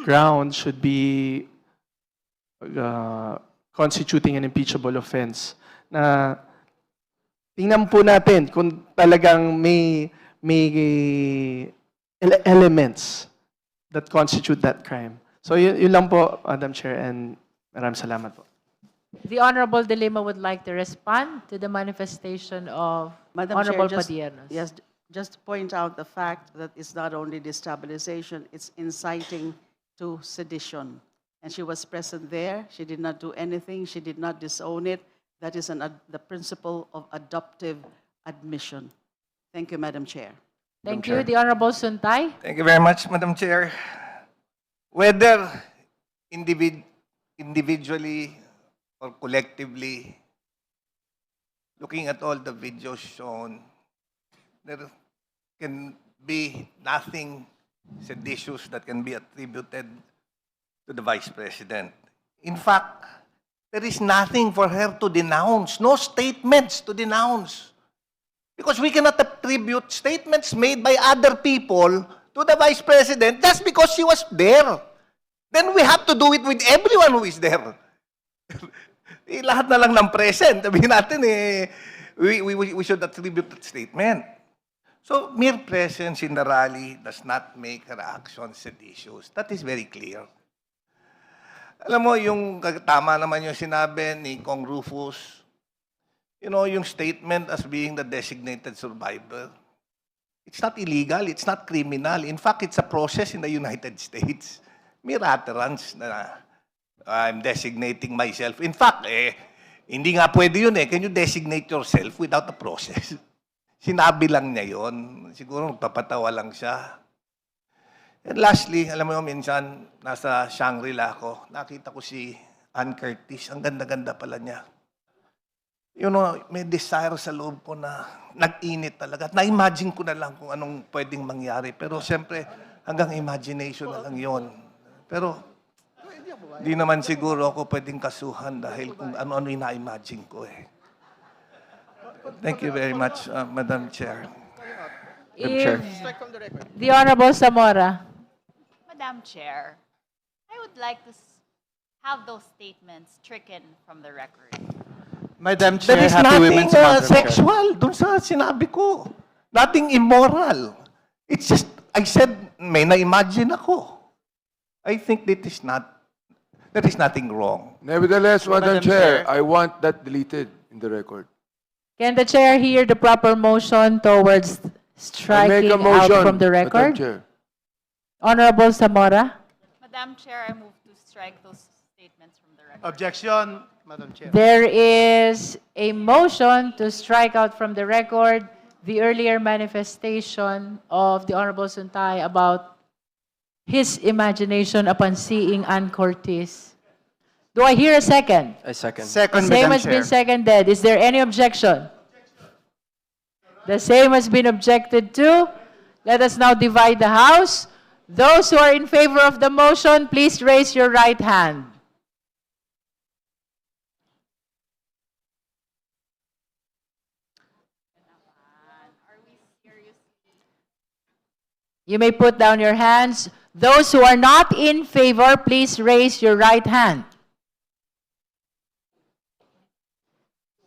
Speaker 17: ground should be constituting an impeachable offense. Na tingnan po natin kung talagang may elements that constitute that crime. So yun lang po, Madam Chair, and maraming salamat po.
Speaker 2: The Honorable De Lima would like to respond to the manifestation of
Speaker 8: Madam
Speaker 2: Honorable
Speaker 8: Chair,
Speaker 2: Padiernos.
Speaker 8: yes, just to point out the fact that it's not only destabilization, it's inciting to sedition. And she was present there. She did not do anything. She did not disown it. That is the principle of adoptive admission. Thank you, Madam Chair.
Speaker 2: Thank you. The Honorable Suntay.
Speaker 5: Thank you very much, Madam Chair. Whether individually or collectively, looking at all the videos shown, there can be nothing seditious that can be attributed to the Vice President. In fact, there is nothing for her to denounce, no statements to denounce. Because we cannot attribute statements made by other people to the Vice President just because she was there. Then we have to do it with everyone who is there. Lahat na lang ng present. Sabihin natin, we should attribute that statement. So, mere presence in the rally does not make her actions seditious. That is very clear. Alam mo, yung tama naman yung sinabi ni Kong Rufus, yung statement as being the designated survivor, it's not illegal, it's not criminal. In fact, it's a process in the United States. Mere utterance na I'm designating myself. In fact, hindi nga pwede yun eh. Can you designate yourself without a process? Sinabi lang niya yun. Siguro magpapatawa lang siya. And lastly, alam mo yung minsan, nasa Shangri-La ako, nakita ko si Ann Curtis. Ang ganda-ganda pala niya. May desire sa loob ko na nag-init talaga. Na-imagine ko na lang kung anong pwedeng mangyari. Pero siyempre, hanggang imagination na lang yun. Pero, di naman siguro ako pwedeng kasuhan dahil kung ano-ano yung na-imagine ko eh. Thank you very much, Madam Chair.
Speaker 2: The Honorable Zamora.
Speaker 4: Madam Chair, I would like to have those statements stricken from the record.
Speaker 12: Madam Chair,
Speaker 5: There is
Speaker 12: Happy
Speaker 5: nothing
Speaker 12: Women's Month, Madam Chair.
Speaker 5: sexual dun sa sinabi ko. Nothing immoral. It's just, I said, may na-imagine ako. I think there is nothing wrong.
Speaker 6: Nevertheless, Madam Chair, I want that deleted in the record.
Speaker 2: Can the chair hear the proper motion towards
Speaker 6: I
Speaker 2: striking
Speaker 6: make a motion,
Speaker 2: out from the
Speaker 6: Madam
Speaker 2: record?
Speaker 6: Chair.
Speaker 2: Honorable Zamora.
Speaker 4: Madam Chair, I move to strike those statements from the record.
Speaker 12: Objection, Madam Chair.
Speaker 2: There is a motion to strike out from the record the earlier manifestation of the Honorable Suntay about his imagination upon seeing Ann Curtis. Do I hear a second?
Speaker 13: I second.
Speaker 12: Second,
Speaker 2: Same
Speaker 12: Madam
Speaker 2: has
Speaker 12: Chair.
Speaker 2: been seconded. Is there any objection? The same has been objected to. Let us now divide the House. Those who are in favor of the motion, please raise your right hand. You may put down your hands. Those who are not in favor, please raise your right hand.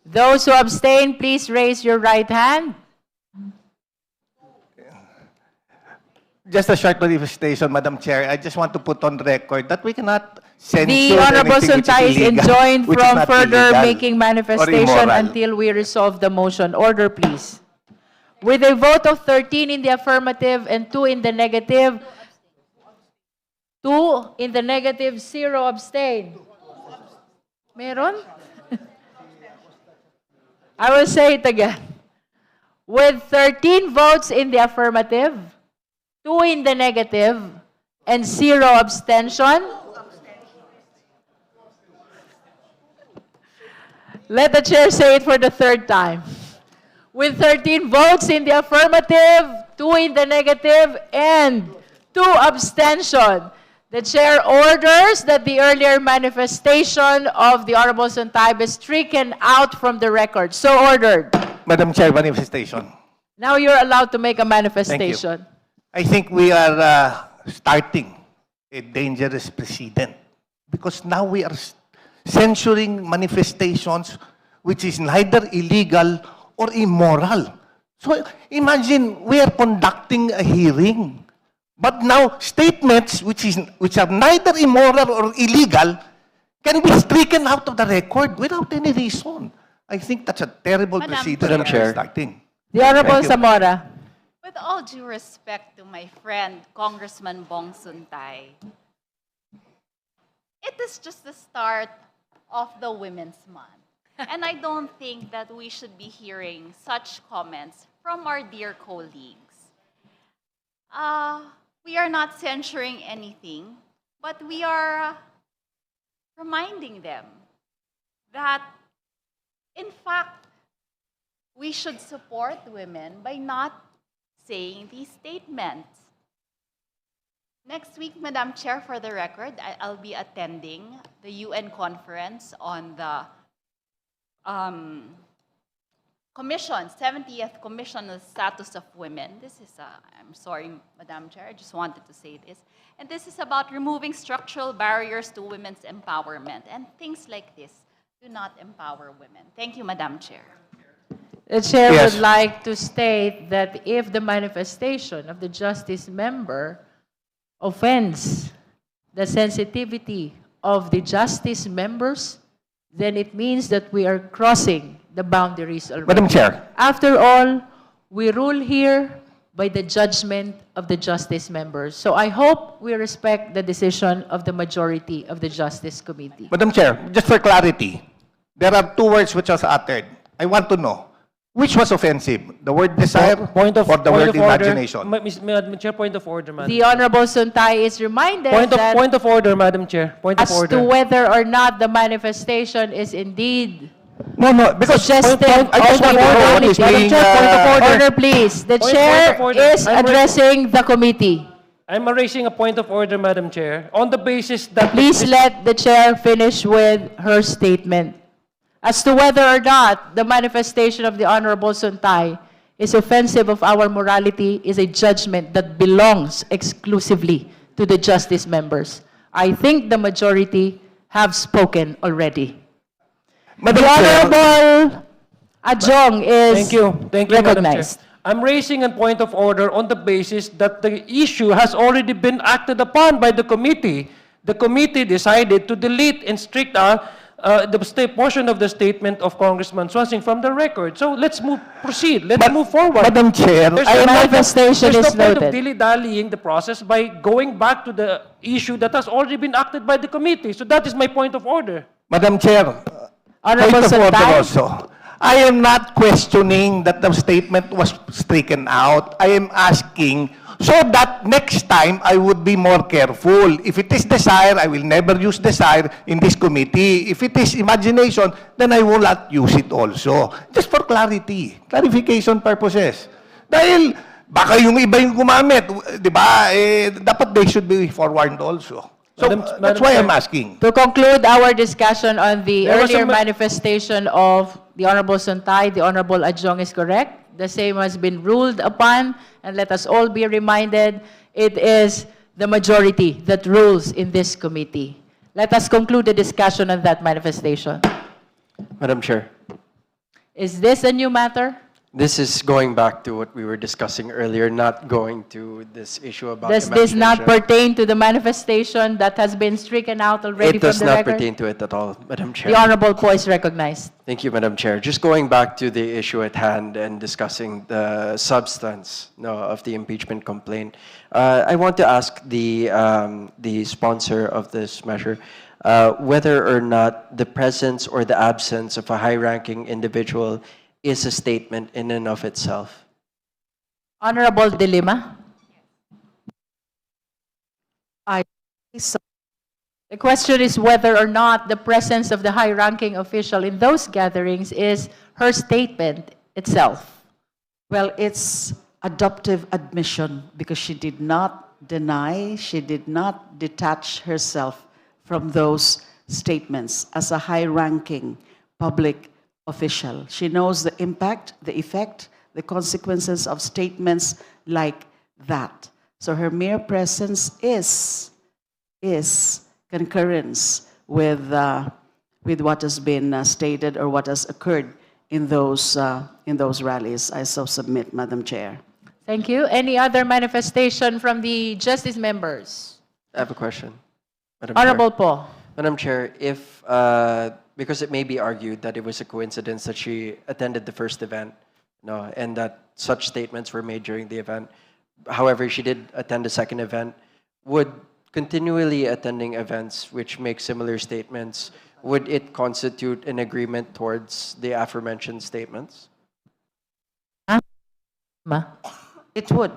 Speaker 2: Those who abstain, please raise your right hand.
Speaker 5: Just a short manifestation, Madam Chair. I just want to put on record that we cannot censure
Speaker 2: The Honorable
Speaker 5: anything which
Speaker 2: Suntay is
Speaker 5: illegal,
Speaker 2: enjoined
Speaker 5: which is
Speaker 2: from
Speaker 5: not
Speaker 2: further
Speaker 5: illegal
Speaker 2: making
Speaker 5: or
Speaker 2: manifestation
Speaker 5: immoral.
Speaker 2: until we resolve the motion. Order, please. With a vote of 13 in the affirmative and 2 in the negative, 2 in the negative, 0 abstain. Meron? I will say it again. With 13 votes in the affirmative, 2 in the negative, and 0 abstention, let the chair say it for the third time. With 13 votes in the affirmative, 2 in the negative, and 2 abstention, the chair orders that the earlier manifestation of the Honorable Sontay be stricken out from the record. So ordered.
Speaker 5: Madam Chair, manifestation.
Speaker 2: Now you're allowed to make a manifestation.
Speaker 5: I think we are starting a dangerous precedent because now we are censoring manifestations which is neither illegal or immoral. So imagine we are conducting a hearing, but now statements which are neither immoral or illegal can be stricken out of the record without any reason. I think that's a terrible precedent
Speaker 13: Madam
Speaker 5: that
Speaker 13: Chair.
Speaker 5: we're starting.
Speaker 2: The Honorable
Speaker 5: Thank you.
Speaker 2: Zamora.
Speaker 4: With all due respect to my friend, Congressman Bong Suntay, it is just the start of the Women's Month. And I don't think that we should be hearing such comments from our dear colleagues. We are not censuring anything, but we are reminding them that, in fact, we should support women by not saying these statements. Next week, Madam Chair, for the record, I'll be attending the UN conference on the Commission, 70th Commission on the Status of Women. This is, I'm sorry, Madam Chair, I just wanted to say this. And this is about removing structural barriers to women's empowerment. And things like this do not empower women. Thank you, Madam Chair.
Speaker 2: The chair
Speaker 5: Yes.
Speaker 2: would like to state that if the manifestation of the justice member offends the sensitivity of the justice members, then it means that we are crossing the boundaries already.
Speaker 5: Madam Chair.
Speaker 2: After all, we rule here by the judgment of the justice members. So I hope we respect the decision of the majority of the Justice Committee.
Speaker 5: Madam Chair, just for clarity, there are two words which was uttered. I want to know, which was offensive? The word desire or the word imagination?
Speaker 7: Madam Chair, point of order, Madam.
Speaker 2: The Honorable Suntay is reminded that
Speaker 7: Point of order, Madam Chair. Point of
Speaker 2: as
Speaker 7: order.
Speaker 2: to whether or not the manifestation is indeed
Speaker 5: No, because
Speaker 2: suggestive
Speaker 5: I just
Speaker 2: of
Speaker 5: want to know what is
Speaker 2: immoral.
Speaker 5: being...
Speaker 2: Order, please. The
Speaker 7: Point
Speaker 2: chair
Speaker 7: of order.
Speaker 2: is
Speaker 7: I'm
Speaker 2: addressing the committee.
Speaker 7: I'm raising a point of order, Madam Chair, on the basis that...
Speaker 2: Please let the chair finish with her statement. As to whether or not the manifestation of the Honorable Suntay is offensive of our morality is a judgment that belongs exclusively to the justice members. I think the majority have spoken already.
Speaker 5: Madam
Speaker 2: The
Speaker 5: Chair,
Speaker 2: Honorable Adjong is
Speaker 7: Thank you, Madam Chair.
Speaker 2: recognized.
Speaker 7: I'm raising a point of order on the basis that the issue has already been acted upon by the committee. The committee decided to delete and strike the portion of the statement of Congressman Swansing from the record. So let's proceed. Let's move forward.
Speaker 5: Madam Chair,
Speaker 7: There's
Speaker 2: The
Speaker 7: no point of-
Speaker 2: manifestation
Speaker 7: there's
Speaker 2: is
Speaker 7: no point of
Speaker 2: noted.
Speaker 7: dilly-dallying the process by going back to the issue that has already been acted by the committee. So that is my point of order.
Speaker 5: Madam Chair,
Speaker 2: Honorable
Speaker 5: point of order
Speaker 2: Suntay.
Speaker 5: also. I am not questioning that the statement was stricken out. I am asking so that next time I would be more careful. If it is desire, I will never use desire in this committee. If it is imagination, then I will not use it also. Just for clarity, clarification purposes. Dahil baka yung iba yung gumamit, di ba? Dapat they should be forewarned also. So
Speaker 7: Madam
Speaker 5: that's why
Speaker 7: Chair.
Speaker 5: I'm asking.
Speaker 2: To conclude our discussion on the
Speaker 7: There was
Speaker 2: earlier
Speaker 7: a ma-
Speaker 2: manifestation of the Honorable Suntay, the Honorable Adjong is correct. The same has been ruled upon, and let us all be reminded, it is the majority that rules in this committee. Let us conclude the discussion on that manifestation.
Speaker 13: Madam Chair.
Speaker 2: Is this a new matter?
Speaker 13: This is going back to what we were discussing earlier, not going to this issue about
Speaker 2: Does this not
Speaker 13: imagination.
Speaker 2: pertain to the manifestation that has been stricken out already
Speaker 13: It
Speaker 2: from
Speaker 13: does
Speaker 2: the
Speaker 13: not
Speaker 2: record?
Speaker 13: pertain to it at all, Madam Chair.
Speaker 2: The Honorable Po is recognized.
Speaker 13: Thank you, Madam Chair. Just going back to the issue at hand and discussing the substance of the impeachment complaint, I want to ask the sponsor of this measure whether or not the presence or the absence of a high-ranking individual is a statement in and of itself.
Speaker 2: Honorable De Lima. The question is whether or not the presence of the high-ranking official in those gatherings is her statement itself.
Speaker 3: Well, it's adoptive admission because she did not deny, she did not detach herself from those statements as a high-ranking public official. She knows the impact, the effect, the consequences of statements like that. So her mere presence is concurrence with what has been stated or what has occurred in those rallies. I so submit, Madam Chair.
Speaker 2: Thank you. Any other manifestation from the justice members?
Speaker 13: I have a question. Madam Chair.
Speaker 2: Honorable Po.
Speaker 13: Madam Chair, if, because it may be argued that it was a coincidence that she attended the first event, and that such statements were made during the event. However, she did attend a second event. Would continually attending events which make similar statements, would it constitute an agreement towards the aforementioned statements?
Speaker 3: It would,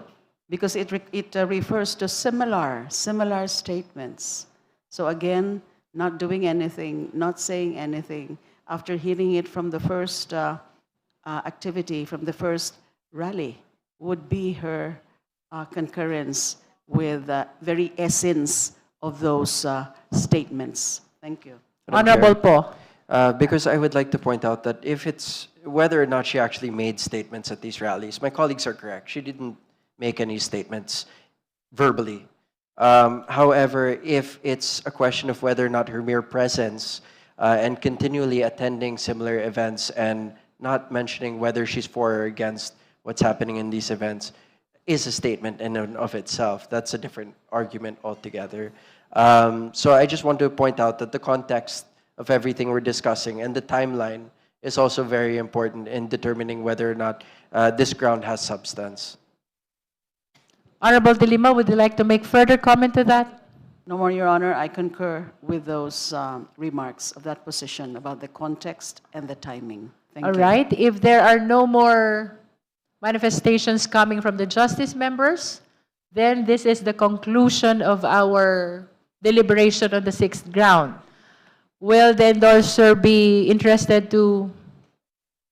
Speaker 3: because it refers to similar statements. So again, not doing anything, not saying anything, after hearing it from the first activity, from the first rally, would be her concurrence with the very essence of those statements. Thank you.
Speaker 2: Honorable Po.
Speaker 13: Because I would like to point out that if it's whether or not she actually made statements at these rallies, my colleagues are correct. She didn't make any statements verbally. However, if it's a question of whether or not her mere presence and continually attending similar events and not mentioning whether she's for or against what's happening in these events is a statement in and of itself, that's a different argument altogether. So I just want to point out that the context of everything we're discussing and the timeline is also very important in determining whether or not this ground has substance.
Speaker 2: Honorable De Lima, would you like to make further comment to that?
Speaker 3: No more, Your Honor. I concur with those remarks of that position about the context and the timing. Thank
Speaker 2: All
Speaker 3: you.
Speaker 2: right. If there are no more manifestations coming from the justice members, then this is the conclusion of our deliberation on the sixth ground. Will the endorser be interested to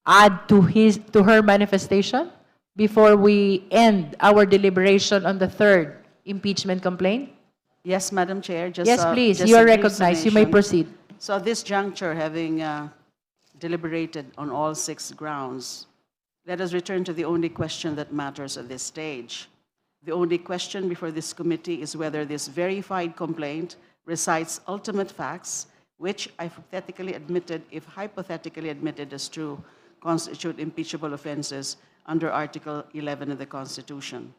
Speaker 2: add to her manifestation before we end our deliberation on the third impeachment complaint?
Speaker 3: Yes, Madam Chair. Just,
Speaker 2: Yes, please.
Speaker 3: just
Speaker 2: You
Speaker 3: a
Speaker 2: are
Speaker 3: brief
Speaker 2: recognized. You may
Speaker 3: summation.
Speaker 2: proceed.
Speaker 3: So at this juncture, having deliberated on all 6 grounds, let us return to the only question that matters at this stage. The only question before this committee is whether this verified complaint recites ultimate facts, which if hypothetically admitted as true, constitute impeachable offenses under Article 11 of the Constitution.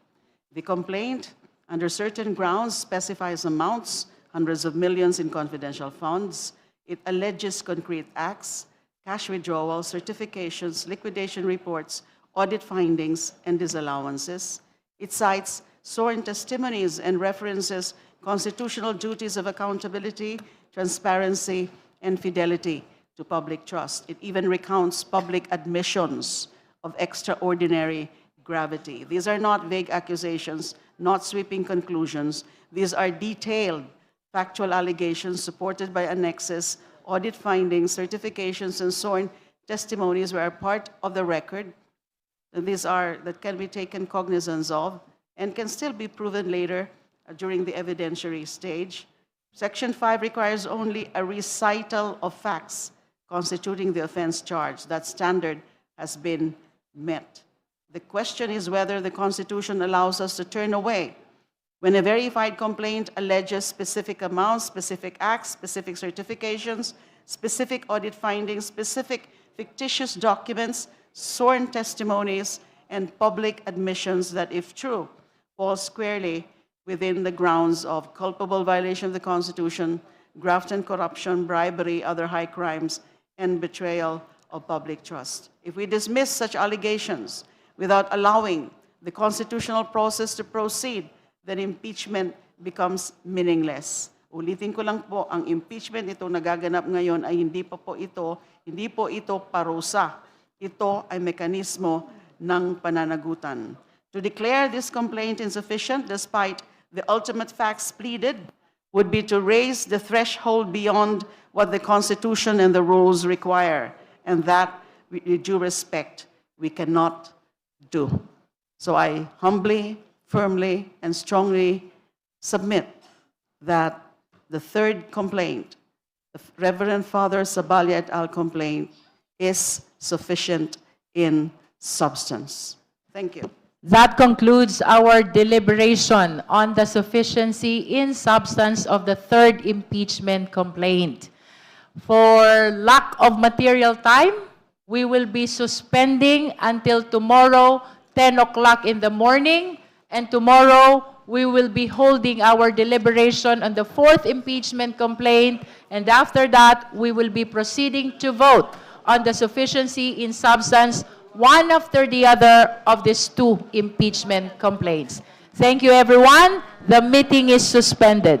Speaker 3: The complaint, under certain grounds, specifies amounts, hundreds of millions in confidential funds. It alleges concrete acts, cash withdrawals, certifications, liquidation reports, audit findings, and disallowances. It cites sworn testimonies and references constitutional duties of accountability, transparency, and fidelity to public trust. It even recounts public admissions of extraordinary gravity. These are not vague accusations, not sweeping conclusions. These are detailed factual allegations supported by annexes, audit findings, certifications, and sworn testimonies were part of the record. These are that can be taken cognizance of and can still be proven later during the evidentiary stage. Section 5 requires only a recital of facts constituting the offense charged. That standard has been met. The question is whether the Constitution allows us to turn away when a verified complaint alleges specific amounts, specific acts, specific certifications, specific audit findings, specific fictitious documents,
Speaker 8: sworn testimonies, and public admissions that, if true, fall squarely within the grounds of culpable violation of the Constitution, graft and corruption, bribery, other high crimes, and betrayal of public trust. If we dismiss such allegations without allowing the constitutional process to proceed, then impeachment becomes meaningless. Ulitin ko lang po, ang impeachment ito nagaganap ngayon ay hindi po ito parusa. Ito ay mekanismo ng pananagutan. To declare this complaint insufficient despite the ultimate facts pleaded would be to raise the threshold beyond what the Constitution and the rules require, and that, with due respect, we cannot do. So I humbly, firmly, and strongly submit that the third complaint, the Reverend Father Sabalia et al. Complaint, is sufficient in substance. Thank you.
Speaker 2: That concludes our deliberation on the sufficiency in substance of the third impeachment complaint. For lack of material time, we will be suspending until tomorrow, 10 o'clock in the morning, and tomorrow we will be holding our deliberation on the fourth impeachment complaint, and after that, we will be proceeding to vote on the sufficiency in substance, one after the other, of these two impeachment complaints. Thank you, everyone. The meeting is suspended.